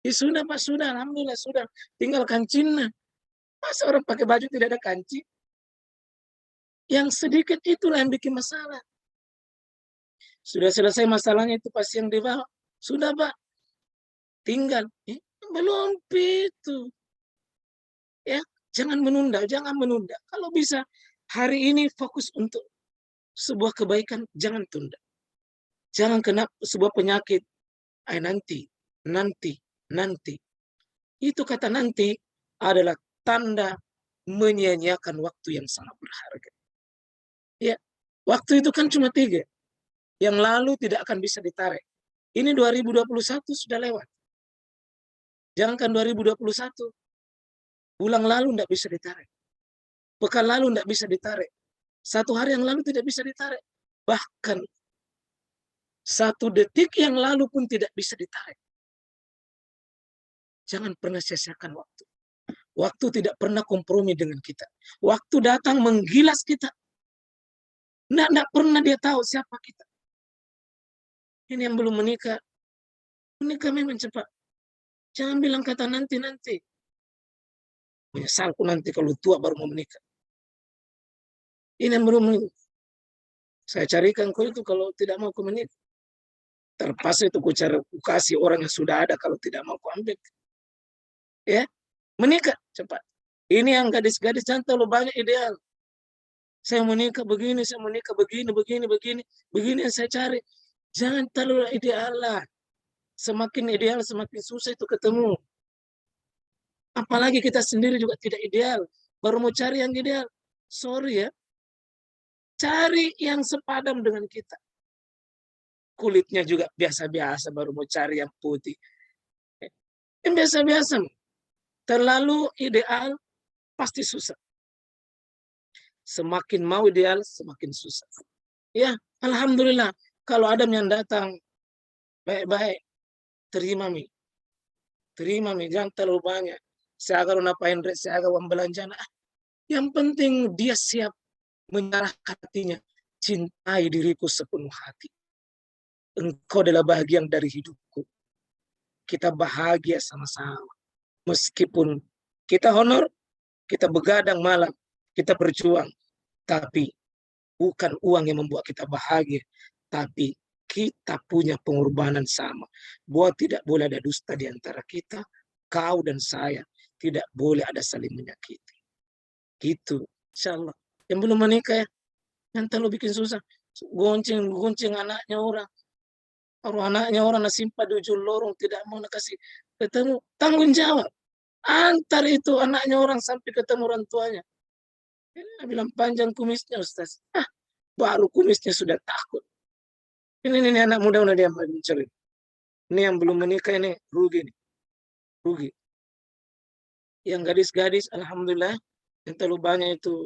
Sudah Pak, sudah. Alhamdulillah, sudah. Tinggal kancingnya. Masa orang pakai baju tidak ada kancing? Yang sedikit itulah yang bikin masalah. Sudah selesai masalahnya itu pasti yang dibawa. Sudah Pak. Tinggal belum itu ya, jangan menunda. Kalau bisa hari ini fokus untuk sebuah kebaikan, jangan tunda. Jangan kena sebuah penyakit nanti. Itu kata nanti adalah tanda menyia-nyiakan waktu yang sangat berharga. Ya, waktu itu kan cuma 3. Yang lalu tidak akan bisa ditarik. Ini 2021 sudah lewat. Jangankan 2021, bulan lalu tidak bisa ditarik. Pekan lalu tidak bisa ditarik. 1 hari yang lalu tidak bisa ditarik. Bahkan 1 detik yang lalu pun tidak bisa ditarik. Jangan pernah sia-siakan waktu. Waktu tidak pernah kompromi dengan kita. Waktu datang menggilas kita. Nggak pernah dia tahu siapa kita. Ini yang belum menikah. Menikah memang cepat. Jangan bilang kata nanti-nanti. Menyesalku nanti kalau tua baru mau menikah. Ini yang belum menikah. Saya carikan kau itu kalau tidak mau kau menikah. Terpaksa itu ku kasih orang yang sudah ada kalau tidak mau kau ambil. Ya, menikah cepat. Ini yang gadis-gadis jangan terlalu banyak ideal. Saya menikah begini, saya menikah begini, begini yang saya cari. Jangan terlalu ideal lah. Semakin ideal, semakin susah itu ketemu. Apalagi kita sendiri juga tidak ideal. Baru mau cari yang ideal. Sorry ya. Cari yang sepadan dengan kita. Kulitnya juga biasa-biasa, baru mau cari yang putih. Yang biasa-biasa. Terlalu ideal, pasti susah. Semakin mau ideal, semakin susah. Ya, alhamdulillah. Kalau ada yang datang, baik-baik. Terima mi. Terima mi, jangan terlalu banyak. Saya akan ngapain, saya akan belanja. Yang penting dia siap menyerahkan hatinya. Cintai diriku sepenuh hati. Engkau adalah bagian dari hidupku. Kita bahagia sama-sama. Meskipun kita honor, kita begadang malam, kita berjuang. Tapi bukan uang yang membuat kita bahagia. Tapi kita punya pengorbanan sama. Bahwa tidak boleh ada dusta di antara kita. Kau dan saya. Tidak boleh ada saling menyakiti. Gitu. Insyaallah. Yang belum menikah ya. Yang terlalu bikin susah. Gonceng anaknya orang. Anaknya orang nasimpan di ujung lorong. Tidak mau kasih ketemu. Tanggung jawab. Antar itu anaknya orang sampai ketemu orang tuanya. Dia bilang panjang kumisnya Ustaz. Baru kumisnya sudah takut. Ini anak muda udah dia mencuri. Ini yang belum menikah ini rugi nih. Rugi. Yang gadis-gadis alhamdulillah yang terlalu banyak itu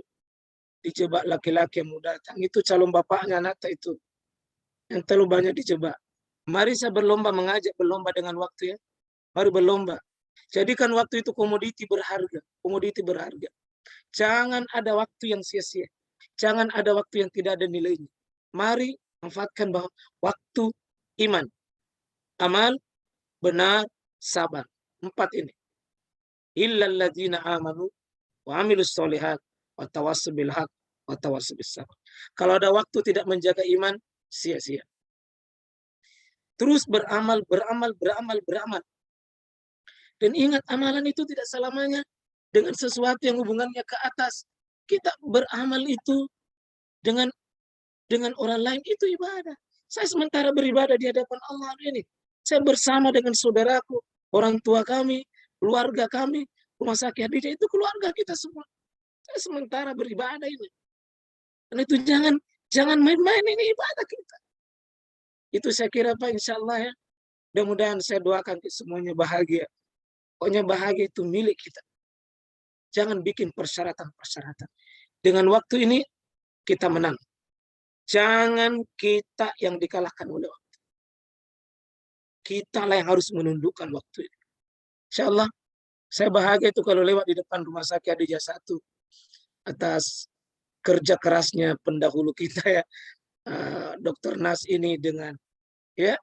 dijebak laki-laki yang mau datang. Itu calon bapaknya anak itu. Yang terlalu banyak dijebak. Mari saya berlomba mengajak berlomba dengan waktu ya. Mari berlomba. Jadikan waktu itu komoditi berharga. Komoditi berharga. Jangan ada waktu yang sia-sia. Jangan ada waktu yang tidak ada nilainya. Mari manfaatkan bahwa waktu iman, amal, benar, sabar. 4 ini. Illal ladzina amanu wa amilus solihat wa tawassaw bil haq wa tawassaw bis sabr. Kalau ada waktu tidak menjaga iman, sia-sia. Terus beramal. Dan ingat amalan itu tidak selamanya dengan sesuatu yang hubungannya ke atas. Kita beramal itu dengan orang lain itu ibadah. Saya sementara beribadah di hadapan Allah ini. Saya bersama dengan saudaraku, orang tua kami, keluarga kami, rumah sakit Hadijah itu keluarga kita semua. Saya sementara beribadah ini. Dan itu jangan main-main, ini ibadah kita. Itu saya kira Pak, insya Allah ya. Mudah-mudahan saya doakan semuanya bahagia. Pokoknya bahagia itu milik kita. Jangan bikin persyaratan-persyaratan. Dengan waktu ini kita menang. Jangan kita yang dikalahkan oleh waktu. Kita lah yang harus menundukkan waktu ini. Insya Allah saya bahagia itu kalau lewat di depan rumah sakit Hadijah 1 atas kerja kerasnya pendahulu kita ya. Dr. Nas ini dengan ya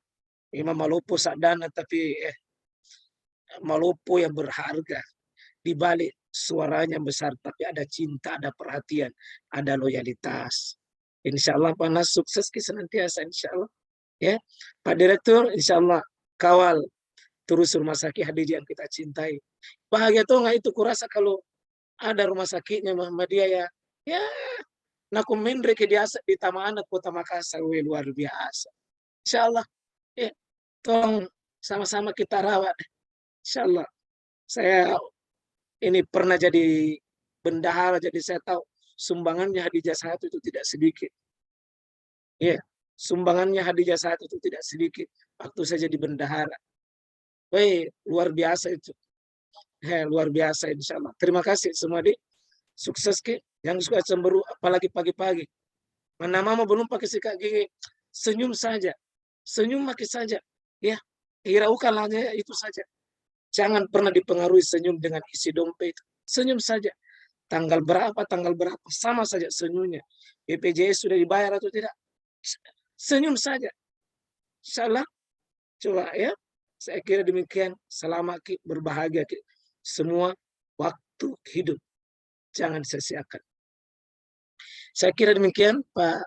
Imam Malopo Sadana tapi Malopo yang berharga di balik suaranya besar tapi ada cinta, ada perhatian, ada loyalitas. Insya Allah Pak Nas sukses senantiasa insya Allah. Ya, Pak Direktur insya Allah kawal terus rumah sakit Hadijah yang kita cintai. Bahagia tuh nggak itu kurasa kalau ada rumah sakitnya Muhammadiyah ya naku mendre ke di Taman Anak Kota Makassar luar biasa. Insya Allah ya tolong sama-sama kita rawat. Insya Allah saya ini pernah jadi bendahara jadi saya tahu sumbangannya Hadijah 1 itu tidak sedikit. Ya, sumbangannya Hadijah 1 itu tidak sedikit waktu saya jadi bendahara. Luar biasa itu. Luar biasa insya Allah. Terima kasih semua di sukses ke yang suka cemberut apalagi pagi-pagi. Mana mama belum pakai sikat gigi, senyum saja. Senyum makin saja. Ya, hiraukan aja itu saja. Jangan pernah dipengaruhi senyum dengan isi dompet. Senyum saja. Tanggal berapa, sama saja senyumnya. BPJS sudah dibayar atau tidak? Senyum saja. Insyaallah, coba ya. Saya kira demikian. Selama berbahagia semua waktu hidup. Jangan sia-siakan. Saya kira demikian, Pak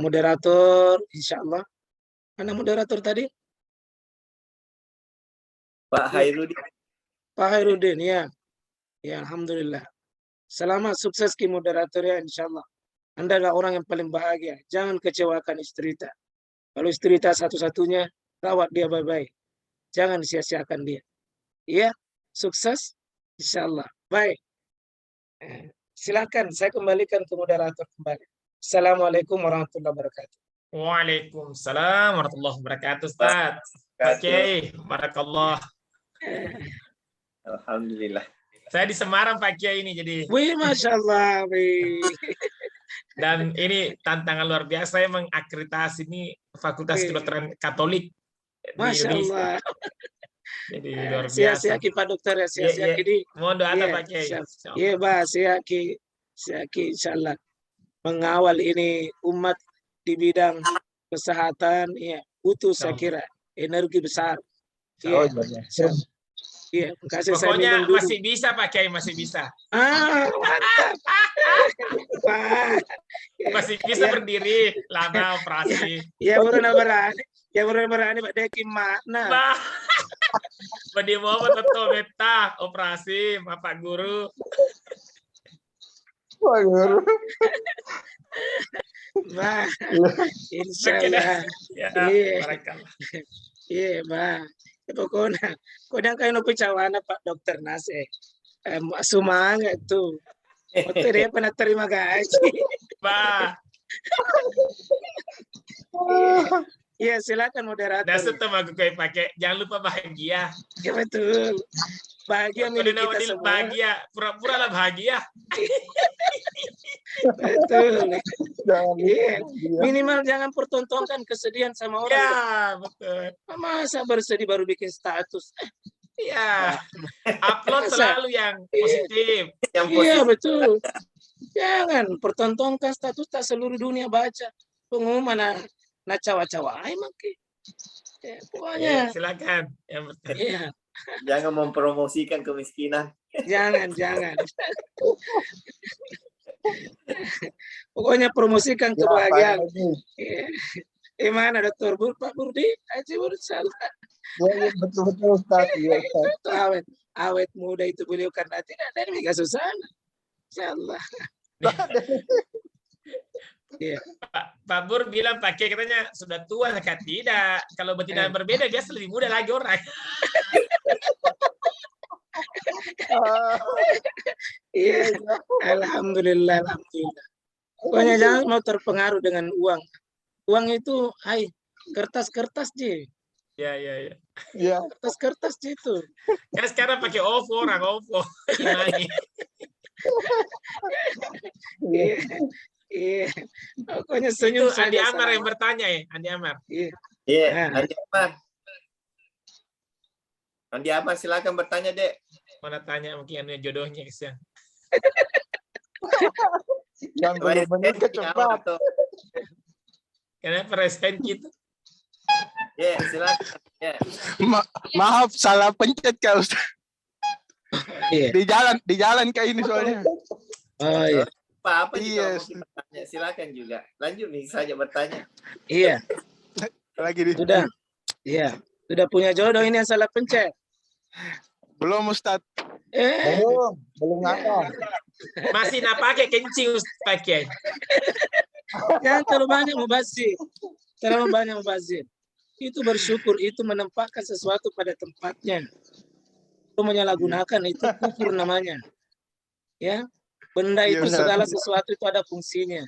Moderator, insyaallah. Mana moderator tadi? Pak Hairudin. Pak Hairudin, ya. Ya, alhamdulillah. Selamat sukses ki moderator ya, insyaallah. Anda adalah orang yang paling bahagia. Jangan kecewakan istri kita. Kalau istri kita satu-satunya, rawat dia baik-baik. Jangan sia-siakan dia. Iya, sukses, insyaallah. Baik. Silakan, saya kembalikan ke moderator kembali. Assalamualaikum warahmatullahi wabarakatuh. Waalaikumsalam warahmatullahi wabarakatuh, Ustaz. Pak Kiai, barakallah. Alhamdulillah. Saya di Semarang, Pak Kiai, ini jadi. Wih, Masya Allah. Wih. Dan ini tantangan luar biasa emang akreditasi ini Fakultas Kedokteran Katolik di Masya Indonesia. Allah. Jadi luar Sia-sia biasa. ki Pak Dokter ya, sia-sia ki. Mohon doa Pak Kiai. Iya, Pak, sia-ki insyaallah. Mengawal ini umat di bidang kesehatan, ya, butuh saya kira energi besar. Iya. Iya, kasih saya Pokoknya minum dulu. masih bisa Pak Kiai, masih bisa. Mantap. Pak. Masih bisa berdiri, lama operasi. Ya berani berani. Ya berani Pak Deki makna. Bah. Badi mau betul beta operasi Bapak Guru. Pak Guru. Bah. Insyaallah. Ya, Iya. barakallah. Iya, Bah. Pokoknya kayak no picawana Pak Dokter Nase. Semangat tuh. Waktu dia pernah terima gaji. Bah. Iya, silakan moderator. Dan setelah aku pakai, jangan lupa bahagia. Ya betul. Bahagia milik kita semua. Bahagia, pura-pura lah bahagia. Betul. Jangan Minimal jangan pertontonkan kesedihan sama orang. Ya, betul. Masa bersedih baru bikin status? Ya, upload selalu yang positif. Iya, betul. Jangan pertontonkan status tak seluruh dunia baca. Pengumuman cawa-cawa. Ya, pokoknya. Ya, silakan. Ya, betul. Iya. Jangan mempromosikan kemiskinan. Jangan. Pokoknya promosikan kebahagiaan. Mana Dokter Pak Burdi? Haji Burdi salah. Ya, betul Ustaz. Ya, Ustaz. Awet muda itu beliau karena tidak ada yang susah. Insyaallah. Iya. Pak Bur bilang pakai katanya sudah tua, kan tidak. Kalau betina berbeda biasa lebih muda lagi orang. Iya. Alhamdulillah. Pokoknya jangan mau terpengaruh dengan uang. Uang itu, kertas-kertas je. Ya. Ya. Kertas-kertas je itu. Kan sekarang pakai OVO, orang OVO. Iya. Pokoknya senyum Itu Andi saja. Amar yang bertanya ya, Andi Amar. Iya, Andi Amar silakan bertanya, Dek. Mana tanya mungkin anu jodohnya kesian. Yang benar-benar kecepatan. Kenapa respon gitu? Ya, silakan. Ya. Maaf, salah pencet Kak Ustaz. Iya. Di jalan kayak ini soalnya. Oh iya. Apa Iya. juga bertanya? Silakan juga. Lanjut nih saja bertanya. Iya. Lagi di. Sudah. Iya. Sudah punya jodoh, ini yang salah pencet. Belum Ustaz. Belum ada. Masih nak pakai kencing pakai. Jangan terlalu banyak mubazir. Terlalu banyak mubazir. Itu bersyukur, itu menempatkan sesuatu pada tempatnya. Itu menyalahgunakan, itu kufur namanya. Ya. Benda itu segala sesuatu itu ada fungsinya.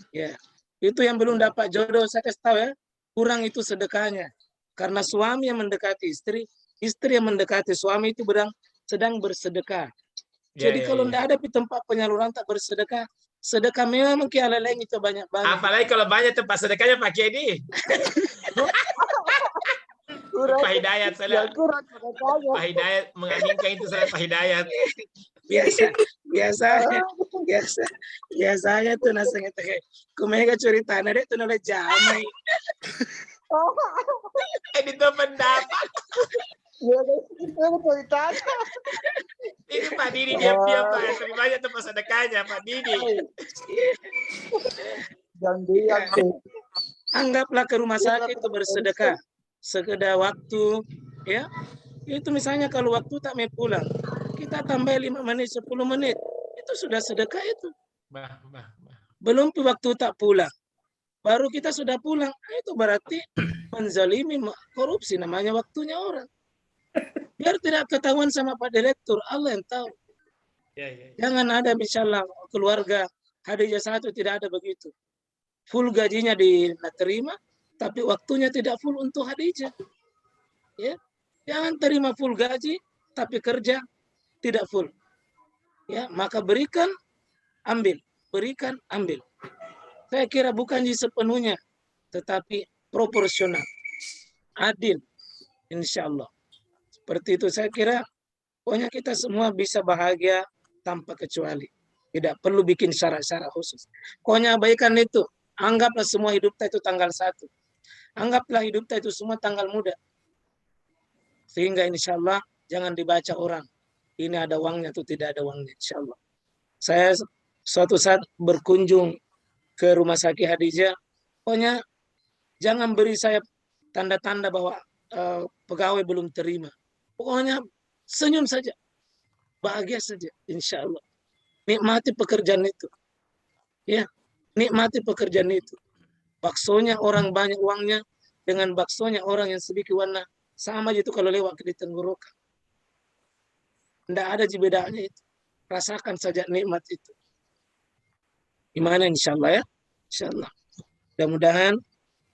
Ya. Itu yang belum dapat jodoh, saya kasih tahu ya. Kurang itu sedekahnya. Karena suami yang mendekati istri, istri yang mendekati suami itu sedang bersedekah. Jadi kalau tidak ada di tempat penyaluran tak bersedekah, sedekah memang kialeleng itu banyak banget. Apalagi kalau banyak tempat sedekahnya pakai ini. Pak Hidayat, yang kurang sedekahnya. Pak Hidayat mengaminkan itu salah Pak Hidayat. Biasanya tuh nasanya teh kumega cerita deh tuh nolak jamai. Itu pendapat. Iya, ceritanya. Ini Pak Didi diam-diam Pak. Terima banyak tempat sedekahnya Pak Didi. Yang diam tuh. Anggaplah ke rumah sakit itu bersedekah sekedar waktu, ya. Itu misalnya kalau waktu tak mau pulang, kita tambah 5 menit, 10 menit, itu sudah sedekah itu. Bah. Belum waktu tak pulang, baru kita sudah pulang, itu berarti menzalimi, korupsi, namanya waktunya orang. Biar tidak ketahuan sama Pak Direktur, Allah yang tahu. Ya. Jangan ada misalnya keluarga Hadijah satu tidak ada begitu. Full gajinya diterima, tapi waktunya tidak full untuk Hadijah. Ya, jangan terima full gaji, tapi kerja tidak full. Ya, maka berikan, ambil, berikan, ambil. Saya kira bukan sepenuhnya, tetapi proporsional, adil, insya Allah. Seperti itu saya kira, pokoknya kita semua bisa bahagia tanpa kecuali. Tidak perlu bikin syarat-syarat khusus. Pokoknya abaikan itu. Anggaplah semua hidup itu tanggal 1. Anggaplah hidup itu semua tanggal muda. Sehingga insya Allah jangan dibaca orang. Ini ada uangnya atau tidak ada uangnya, insya Allah. Saya suatu saat berkunjung ke rumah sakit Hadijah. Pokoknya jangan beri saya tanda-tanda bahwa pegawai belum terima. Pokoknya senyum saja. Bahagia saja, insya Allah. Nikmati pekerjaan itu. Ya. Nikmati pekerjaan itu. Baksonya orang banyak uangnya dengan baksonya orang yang sedikit warna sama aja itu kalau lewat di tenggorokan. Tidak ada bedanya itu. Rasakan saja nikmat itu. Gimana insya Allah ya? Insya Allah. Mudah-mudahan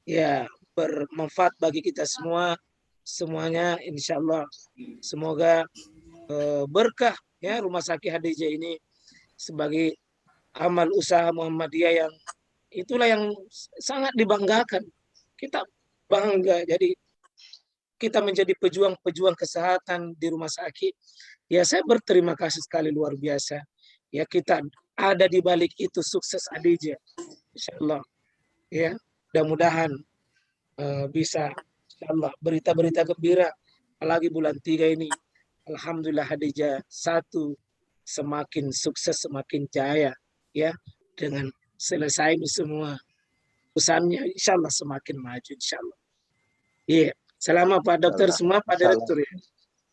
ya bermanfaat bagi kita semua. Semuanya insya Allah. Semoga berkah ya rumah sakit Hadijah ini sebagai amal usaha Muhammadiyah yang itulah yang sangat dibanggakan. Kita bangga. Jadi kita menjadi pejuang-pejuang kesehatan di rumah sakit. Ya saya berterima kasih sekali luar biasa. Ya kita ada di balik itu sukses Hadijah. Insyaallah. Ya, mudah-mudahan bisa insyaallah berita-berita gembira apalagi bulan 3 ini. Alhamdulillah Hadijah 1 semakin sukses, semakin jaya. Ya, dengan selesai ini semua usahanya insyaallah semakin maju insyaallah. Iya, selamat Pak Dokter semua, Pak Direktur ya.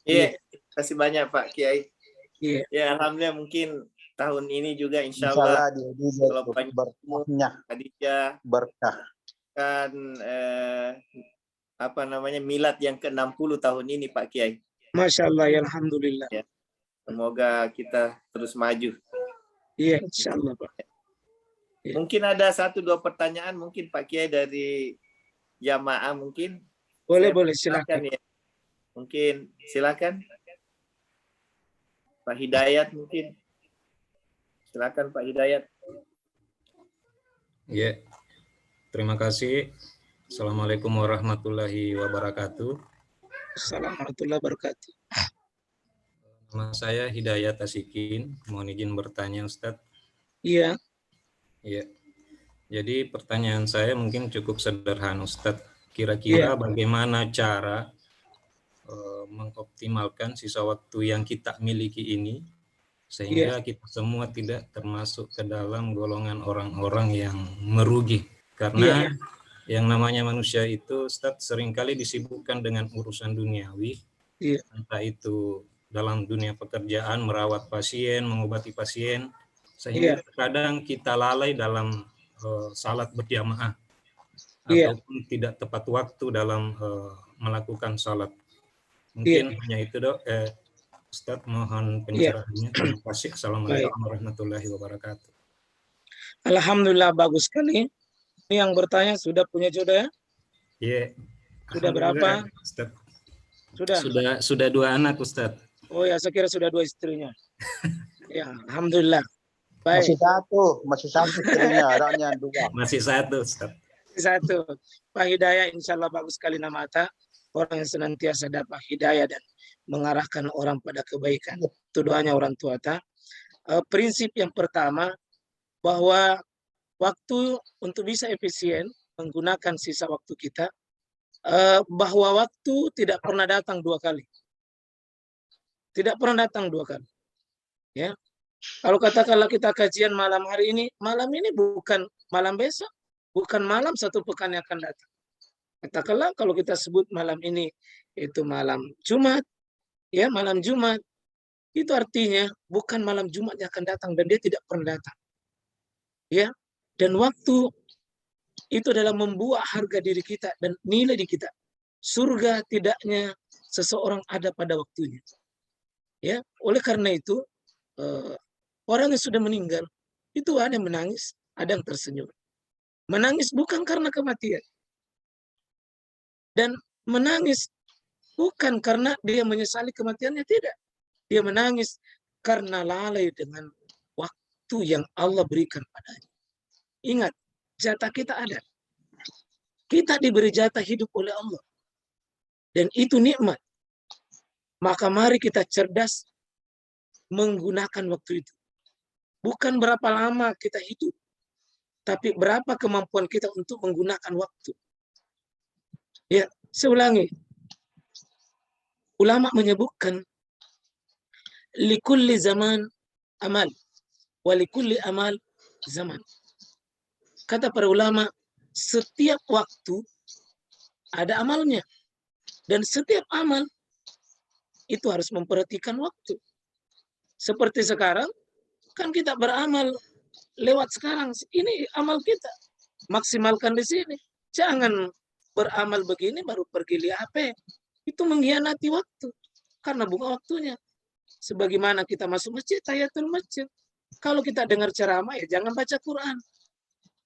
Iya, terima kasih banyak Pak Kiai. Iya. Ya, alhamdulillah mungkin tahun ini juga insyaallah kalau berkahnya Hadijah berkah kan milad yang ke-60 tahun ini Pak Kiai. Masya Allah, ya alhamdulillah. Ya. Semoga kita terus maju. Iya, insyaallah Pak. Ya. Mungkin ada 1-2 pertanyaan mungkin Pak Kiai dari jamaah mungkin. Boleh silakan. Ya. Mungkin silakan. Pak Hidayat mungkin. Silakan Pak Hidayat. Ya. Terima kasih. Assalamualaikum warahmatullahi wabarakatuh. Assalamualaikum warahmatullahi wabarakatuh. Nama saya Hidayat Asikin. Mohon izin bertanya Ustadz. Iya. Iya. Jadi pertanyaan saya mungkin cukup sederhana Ustadz. Kira-kira bagaimana cara mengoptimalkan sisa waktu yang kita miliki ini sehingga kita semua tidak termasuk ke dalam golongan orang-orang yang merugi. Karena yang namanya manusia itu Ustadz seringkali disibukkan dengan urusan duniawi. Entah itu dalam dunia pekerjaan, merawat pasien, mengobati pasien, sehingga kadang kita lalai dalam salat berjamaah ataupun tidak tepat waktu dalam melakukan salat. Mungkin hanya itu Dok. Ustadz mohon pencerahannya. Terima kasih. Assalamualaikum warahmatullahi wabarakatuh. Alhamdulillah bagus sekali. Ini yang bertanya sudah punya jodoh ya? Iya. Sudah berapa? Ustadz. Sudah 2 anak Ustadz. Oh ya, saya kira sudah 2 istrinya. Ya, alhamdulillah. Baik. Masih satu istrinya, anaknya 2. Masih 1 Ustadz. 1. Pak Hidayah insya Allah bagus sekali nama Ata. orang yang senantiasa dapat hidayah dan mengarahkan orang pada kebaikan. Itu doanya orang tua. Prinsip yang pertama, bahwa waktu untuk bisa efisien menggunakan sisa waktu kita, bahwa waktu tidak pernah datang dua kali. Tidak pernah datang dua kali. Ya. Kalau katakanlah kita kajian malam hari ini, malam ini bukan malam besok, bukan malam satu pekan yang akan datang. Katakanlah kalau kita sebut malam ini itu malam Jumat, ya malam Jumat, itu artinya bukan malam Jumat yang akan datang dan dia tidak pernah datang. Ya, dan waktu itu adalah membuat harga diri kita dan nilai di kita. Surga tidaknya seseorang ada pada waktunya. Ya, oleh karena itu orang yang sudah meninggal itu ada yang menangis, ada yang tersenyum. Menangis bukan karena kematian. Dan menangis bukan karena dia menyesali kematiannya, tidak. Dia menangis karena lalai dengan waktu yang Allah berikan padanya. Ingat, jatah kita ada. Kita diberi jatah hidup oleh Allah. Dan itu nikmat. Maka mari kita cerdas menggunakan waktu itu. Bukan berapa lama kita hidup, tapi berapa kemampuan kita untuk menggunakan waktu. Ya, saya ulangi. Ulama menyebutkan likulli zaman amal wa likulli amal zaman. Kata para ulama, setiap waktu ada amalnya dan setiap amal itu harus memperhatikan waktu. Seperti sekarang kan kita beramal lewat sekarang. Ini amal kita. Maksimalkan di sini. Jangan beramal begini baru pergi lihat HP. Itu mengkhianati waktu. Karena bukan waktunya. Sebagaimana kita masuk masjid, tahiyatul masjid. Kalau kita dengar ceramah, ya jangan baca Quran.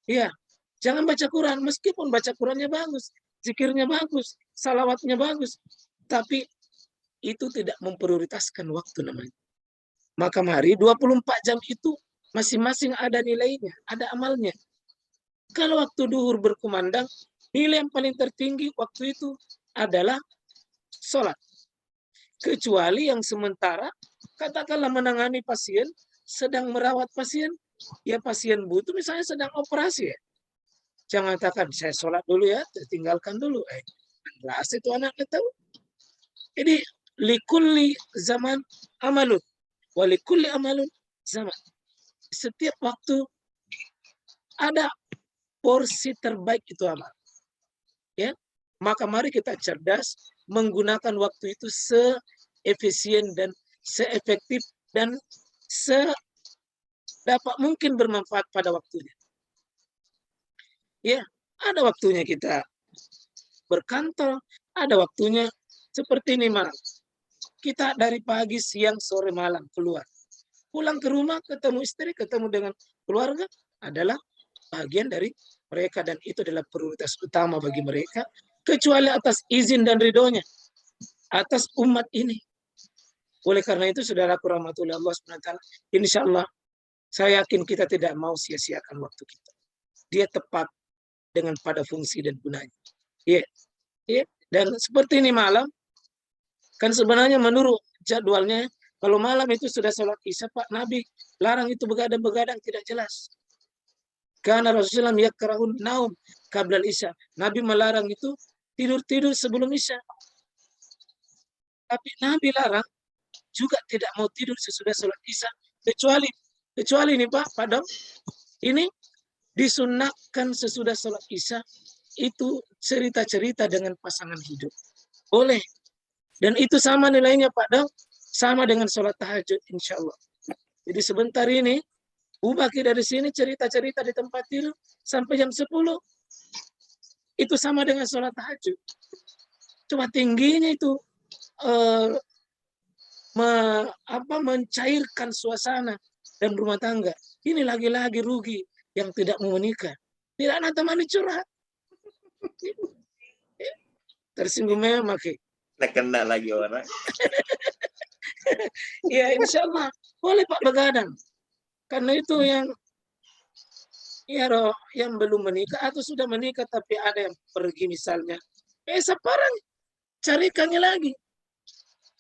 Ya, jangan baca Quran. Meskipun baca Qurannya bagus. Zikirnya bagus. Salawatnya bagus. Tapi itu tidak memprioritaskan waktu namanya. Maka mari 24 jam itu masing-masing ada nilainya. Ada amalnya. Kalau waktu duhur berkumandang, nilai yang paling tertinggi waktu itu adalah sholat. Kecuali yang sementara, katakanlah menangani pasien, sedang merawat pasien, ya pasien butuh misalnya sedang operasi ya. Jangan katakan, saya sholat dulu ya, tinggalkan dulu. Kelas itu anaknya tahu. Jadi, likulli zaman amalun, walikulli amalun zaman. Setiap waktu ada porsi terbaik itu amal. Ya, maka mari kita cerdas menggunakan waktu itu seefisien dan seefektif dan sedapat mungkin bermanfaat pada waktunya. Ya, ada waktunya kita berkantor, ada waktunya seperti ini malam. Kita dari pagi, siang, sore, malam keluar. Pulang ke rumah, ketemu istri, ketemu dengan keluarga adalah bagian dari mereka dan itu adalah prioritas utama bagi mereka. Kecuali atas izin dan ridhonya atas umat ini. Oleh karena itu, saudaraku rahmatullahi Allah SWT, insya Allah saya yakin kita tidak mau sia-siakan waktu kita. Dia tepat dengan pada fungsi dan gunanya. Ya, ya. Dan seperti ini malam, kan sebenarnya menurut jadwalnya, kalau malam itu sudah sholat isya, Pak Nabi larang itu begadang-begadang tidak jelas. Karena Rasulullah yakrahun naum qabla isya. Nabi melarang itu tidur-tidur sebelum isya. Tapi Nabi larang juga tidak mau tidur sesudah sholat isya. Kecuali ini Pak Dok, ini disunahkan sesudah sholat isya itu cerita-cerita dengan pasangan hidup. Boleh. Dan itu sama nilainya Pak Dok, sama dengan sholat tahajud insya Allah. Jadi sebentar ini, Baki dari sini cerita-cerita di tempat tidur sampai jam 10. Itu sama dengan sholat tahajud. Cuma tingginya itu mencairkan suasana dan rumah tangga. Ini lagi-lagi rugi yang tidak mau menikah. Tidak ada temani curhat. Tersinggung memang. Nah, kena lagi orang. Ya insya Allah boleh Pak begadang. Karena itu yang belum menikah atau sudah menikah tapi ada yang pergi misalnya. Separang carikannya lagi.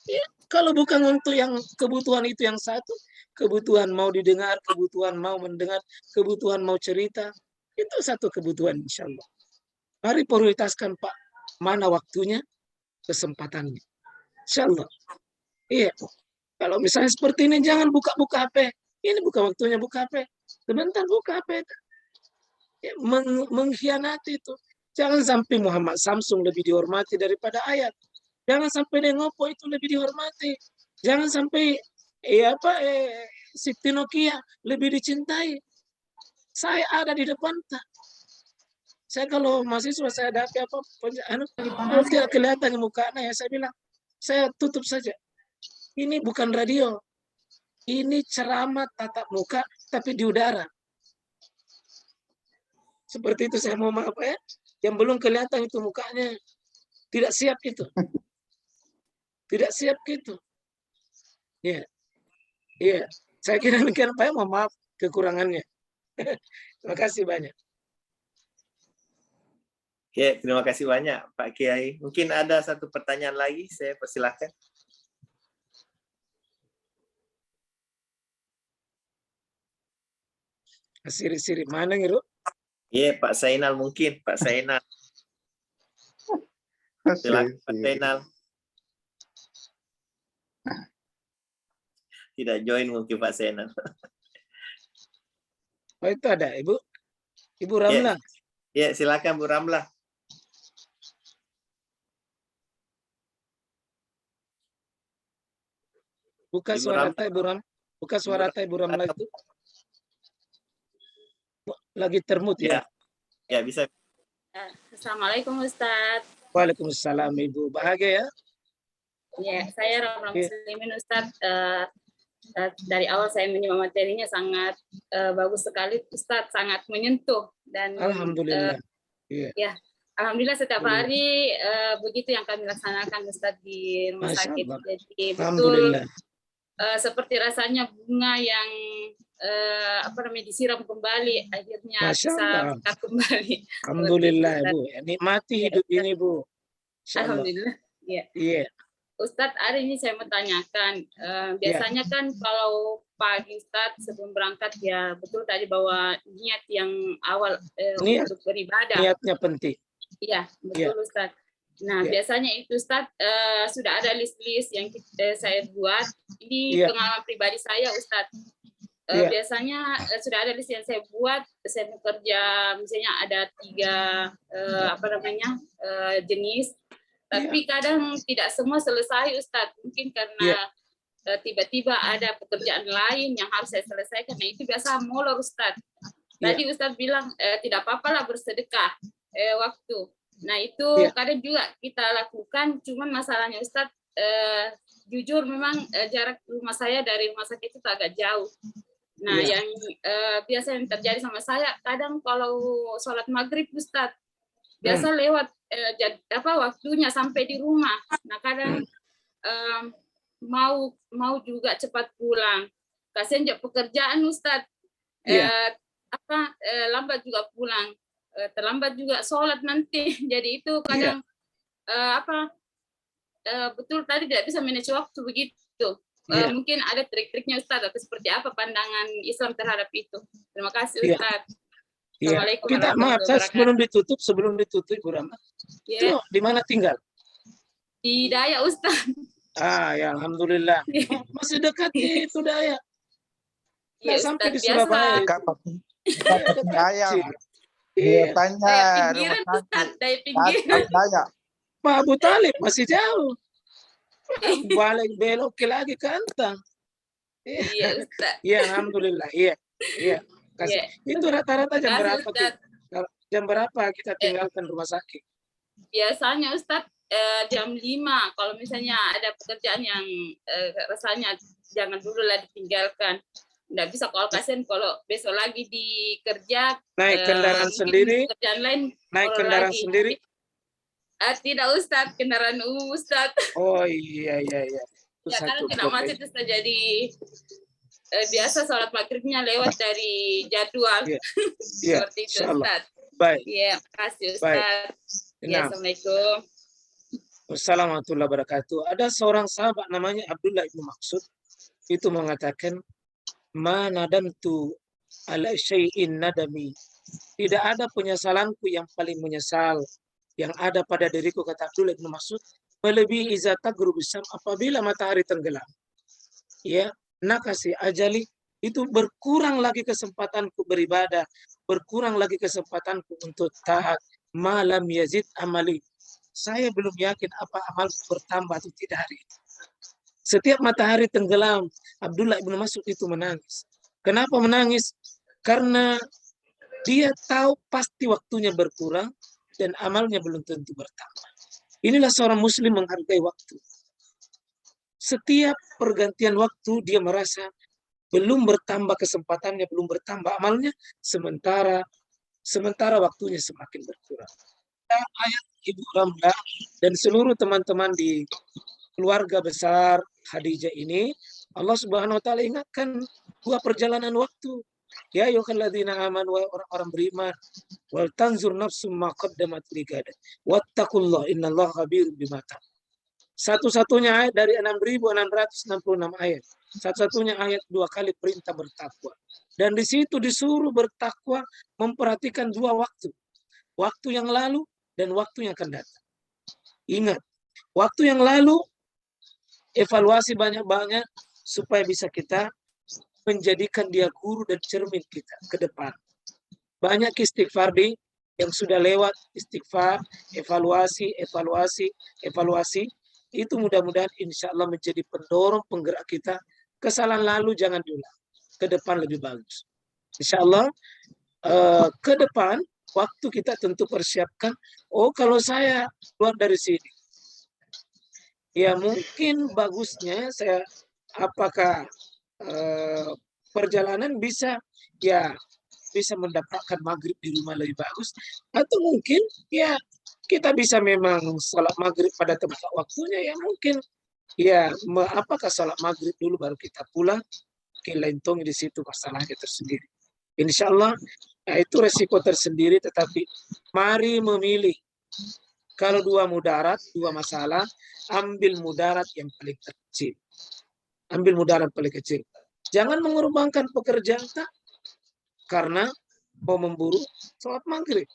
Ya, kalau bukan untuk yang kebutuhan itu yang satu, kebutuhan mau didengar, kebutuhan mau mendengar, kebutuhan mau cerita, itu satu kebutuhan insya Allah. Mari prioritaskan Pak, mana waktunya, kesempatannya. Insya Allah. Iya. Kalau misalnya seperti ini, jangan buka-buka HP. Ini bukan waktunya buka HP. Sebentar buka HP. Ya, mengkhianati itu. Jangan sampai Muhammad Samsung lebih dihormati daripada ayat. Jangan sampai Lenovo itu lebih dihormati. Jangan sampai Siti Nokia lebih dicintai. Saya ada di depan tak. Saya kalau mahasiswa saya ada apa tidak kelihatan mukanya, ya saya bilang saya tutup saja. Ini bukan radio. Ini ceramah tatap muka tapi di udara. Seperti itu saya mau maaf ya. Yang belum kelihatan itu mukanya tidak siap itu. Tidak siap gitu. Iya. Iya. Saya kira demikian Pak ya, mohon maaf kekurangannya. Terima kasih banyak. Oke, terima kasih banyak Pak Kiai. Mungkin ada satu pertanyaan lagi, saya persilahkan. Siri-siri mana Ngiru? Iya, Pak Zainal mungkin, Pak Zainal. Silakan Pak Zainal. Tidak join mungkin Pak Zainal. Oh itu ada Ibu? Ibu Ramla. Ya, silakan Bu Ramla. Buka suara Ibu Ram. Buka suara Ibu Ramla itu. Lagi termut ya? Ya, bisa. Assalamualaikum Ustadz. Waalaikumsalam Ibu. Bahagia ya? Ya, saya Ramla Muslimin Ustadz. Dari awal saya menyimak materinya sangat bagus sekali Ustadz, sangat menyentuh dan alhamdulillah. Ya, alhamdulillah setiap hari begitu yang kami laksanakan Ustadz di rumah sakit. Jadi betul seperti rasanya bunga yang disiram kembali akhirnya bisa mekar kembali. Alhamdulillah Bu, nikmati hidup ini Bu. Alhamdulillah. Iya. Ustadz, hari ini saya mau tanyakan, biasanya kan kalau pagi Ustadz sebelum berangkat ya betul tadi bahwa niat yang awal untuk beribadah. Niatnya penting. Iya, betul Ustadz. Nah, biasanya itu Ustadz sudah ada list-list yang saya buat. Ini pengalaman pribadi saya Ustadz. Biasanya sudah ada list yang saya buat, saya bekerja misalnya ada 3 jenis. Tapi kadang tidak semua selesai Ustadz, mungkin karena tiba-tiba ada pekerjaan lain yang harus saya selesaikan. Nah itu biasa molor Ustadz. Tadi Ustadz bilang tidak apa-apa lah bersedekah waktu. Nah itu kadang juga kita lakukan, cuman masalahnya Ustadz jujur memang jarak rumah saya dari rumah sakit itu agak jauh. Nah yang biasa yang terjadi sama saya, kadang kalau sholat maghrib Ustadz, biasa lewat waktunya sampai di rumah. Nah kadang mau juga cepat pulang. Kasian juga pekerjaan Ustadz. Lambat juga pulang. Terlambat juga sholat nanti. Jadi itu kadang betul tadi tidak bisa manage waktu begitu. Mungkin ada trik-triknya Ustadz atau seperti apa pandangan Islam terhadap itu. Terima kasih Ustadz. Kita maaf sebelum ditutup Bu Rama. Itu di mana tinggal? Di Dayak Ustaz. Ya alhamdulillah. Masih dekat itu Dayak. Nggak sampai di Surabaya. Dayak. Tanya rumah sakit. Dayak. Pak Abu Talib masih jauh. Balik belok lagi ke Antang. Iya Ustaz. Iya alhamdulillah. Iya. Itu rata-rata jam berapa? Jam berapa kita tinggalkan rumah sakit? Biasanya Ustadz jam 5. Kalau misalnya ada pekerjaan yang rasanya jangan dulu lah ditinggalkan. Nggak bisa kalau kasihan kalau besok lagi dikerja. Naik kendaraan sendiri? Pekerjaan lain. Naik kendaraan sendiri? Tidak Ustadz, kendaraan umum Ustadz. Oh iya. Ya kan kena macet Ustadz jadi biasa sholat maghribnya lewat dari jadwal. Seperti itu Ustaz. Baik. Iya, makasih Ustaz. Ya, Assalamualaikum. Wassalamualaikum warahmatullahi wabarakatuh. Ada seorang sahabat namanya Abdullah ibnu Maksud itu mengatakan, ma nadamtu ala syai'in nadami. Tidak ada penyesalanku yang paling menyesal yang ada pada diriku, kata Abdullah ibnu Maksud, melebihi iza tagrubu syam, apabila matahari tenggelam. Ya, nakasi ajali, itu berkurang lagi kesempatanku beribadah, berkurang lagi kesempatanku untuk taat. Malam yazid amali, saya belum yakin apa amalku bertambah atau tidak hari ini. Setiap matahari tenggelam, Abdullah ibnu Mas'ud itu menangis. Kenapa menangis? Karena dia tahu pasti waktunya berkurang dan amalnya belum tentu bertambah. Inilah seorang muslim menghargai waktu. Setiap pergantian waktu dia merasa belum bertambah kesempatannya, belum bertambah amalnya, sementara waktunya semakin berkurang. Ayat Ibu Ramla dan seluruh teman-teman di keluarga besar Khadijah ini, Allah Subhanahu wa taala ingatkan dua perjalanan waktu. Ya ayyuhalladzina amanu, wa orang-orang beriman, wal tanzur nafsum ma qaddamat ligad wattaqullaha innallaha khabirum bima ta'malun. Satu-satunya ayat dari 6.666 ayat. Satu-satunya ayat dua kali perintah bertakwa. Dan di situ disuruh bertakwa, memperhatikan dua waktu. Waktu yang lalu dan waktu yang akan datang. Ingat, waktu yang lalu evaluasi banyak-banyak supaya bisa kita menjadikan dia guru dan cermin kita ke depan. Banyak istighfar yang sudah lewat, istighfar, evaluasi. Itu mudah-mudahan insya Allah menjadi pendorong penggerak kita. Kesalahan lalu jangan diulang. Ke depan lebih bagus. Insya Allah ke depan waktu kita tentu persiapkan. Oh, kalau saya keluar dari sini, ya mungkin bagusnya saya apakah perjalanan bisa mendapatkan maghrib di rumah lebih bagus, atau mungkin ya kita bisa memang sholat maghrib pada tempat waktunya, ya mungkin ya apakah sholat maghrib dulu baru kita pulang, kelentong di situ masalahnya tersendiri. Insya Allah itu resiko tersendiri, tetapi mari memilih. Kalau dua mudarat, dua masalah, ambil mudarat yang paling kecil. Ambil mudarat paling kecil. Jangan mengorbankan pekerjaan tak karena mau memburu sholat maghrib.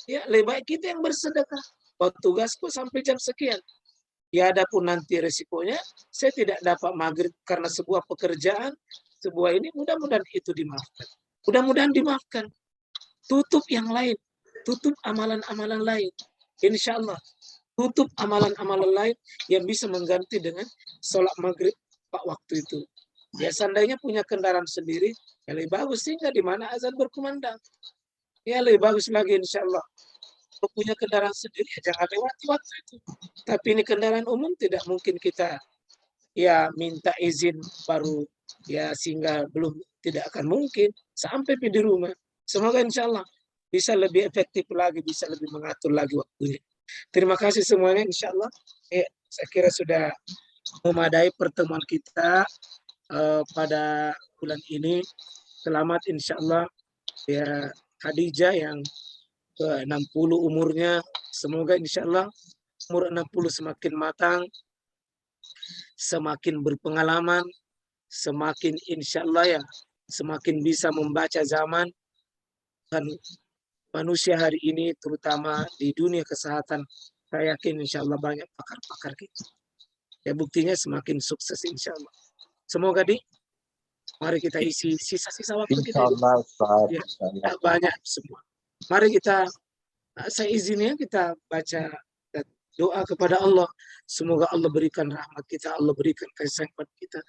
Ya, lebih baik kita yang bersedekah. Oh, tugasku sampai jam sekian. Ya, adapun nanti resikonya, saya tidak dapat maghrib karena sebuah pekerjaan, sebuah ini, mudah-mudahan itu dimaafkan. Mudah-mudahan dimaafkan. Tutup yang lain. Tutup amalan-amalan lain. Insya Allah. Tutup amalan-amalan lain yang bisa mengganti dengan sholat maghrib pak waktu itu. Ya, seandainya punya kendaraan sendiri, ya lebih bagus sehingga di mana azan berkumandang. Ya, lebih bagus lagi insya Allah. Kalau punya kendaraan sendiri, ya jangan lewati waktu itu. Tapi ini kendaraan umum, tidak mungkin kita ya minta izin baru, ya sehingga tidak akan mungkin sampai di rumah. Semoga insya Allah bisa lebih efektif lagi, bisa lebih mengatur lagi waktunya. Terima kasih semuanya, insya Allah. Saya kira sudah memadai pertemuan kita pada bulan ini. Selamat insya Allah ya Khadijah yang ke-60 umurnya. Semoga insya Allah umur 60 semakin matang, semakin berpengalaman, semakin insya Allah ya semakin bisa membaca zaman. Dan manusia hari ini terutama di dunia kesehatan, saya yakin insya Allah banyak pakar-pakar kita. Ya buktinya semakin sukses insya Allah. Semoga mari kita isi sisa-sisa waktu kita. Ya, banyak semua. Mari kita, saya izinnya kita baca doa kepada Allah. Semoga Allah berikan rahmat kita, Allah berikan kasih sayang kepada kita.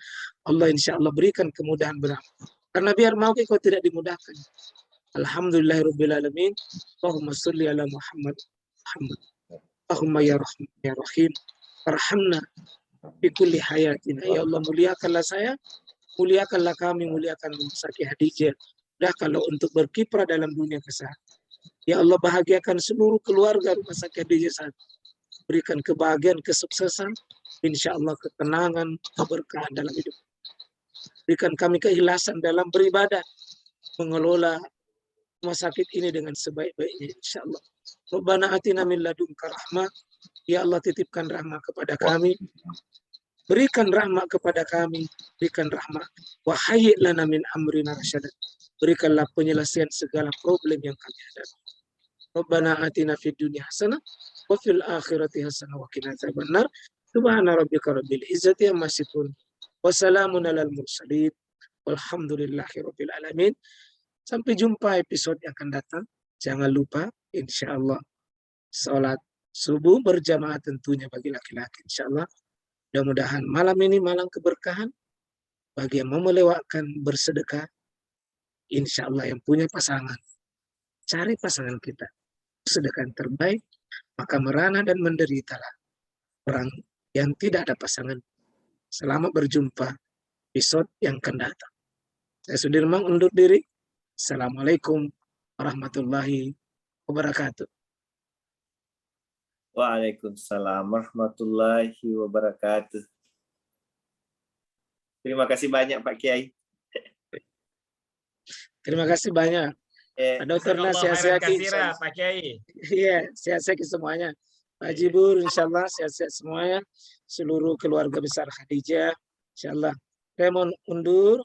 Allah insya Allah berikan kemudahan beramal. Karena biar mau kau tidak dimudahkan. Alhamdulillahirrabbilalamin. Allahumma salli ala Muhammad. Allahumma ya Rahman ya Rahim. Arhamna bi kulli hayatina. Ya Allah, muliakanlah saya, muliakanlah kami, muliakan Rumah Sakit Khadijah. Kalau untuk berkiprah dalam dunia kesehatan. Ya Allah, bahagiakan seluruh keluarga Rumah Sakit Khadijah. Berikan kebahagiaan, kesuksesan, insya Allah ketenangan, keberkahan dalam hidup. Berikan kami keikhlasan dalam beribadah, mengelola rumah sakit ini dengan sebaik-baiknya, insya Allah. Rabbana atina min ladunka rahmah Ya Allah, titipkan rahmat kepada kami. Berikan rahmat kepada kami. Berikan rahmat. Wa hayyi' lana min amrina rasyada. Berikanlah penyelesaian segala problem yang kami hadapi. Rabbana atina fid dunya hasanah wa fil akhirati hasanah wa qina adzabannar. Subhana rabbika rabbil izzati amma yasifun. Wa salamun alal mursalin. Walhamdulillahi rabbil alamin. Sampai jumpa episode yang akan datang. Jangan lupa, insyaallah, sholat subuh berjamaah tentunya bagi laki-laki, insyaallah. Mudah-mudahan malam ini malam keberkahan bagi yang mau melewatkan bersedekah. Insyaallah yang punya pasangan, cari pasangan kita. Sedekah yang terbaik, maka merana dan menderitalah orang yang tidak ada pasangan. Selamat berjumpa episode yang akan datang. Saya Sudirman undur diri. Assalamualaikum warahmatullahi wabarakatuh. Waalaikumsalam warahmatullahi wabarakatuh. Terima kasih banyak Pak Kiai. Terima kasih banyak. Dokter sehat-sehat Pak Kiai. Iya, sehat-sehat semuanya. Pak Jibur, insyaallah sehat-sehat semuanya. Seluruh keluarga besar Khadijah, insyaallah. Saya mau undur.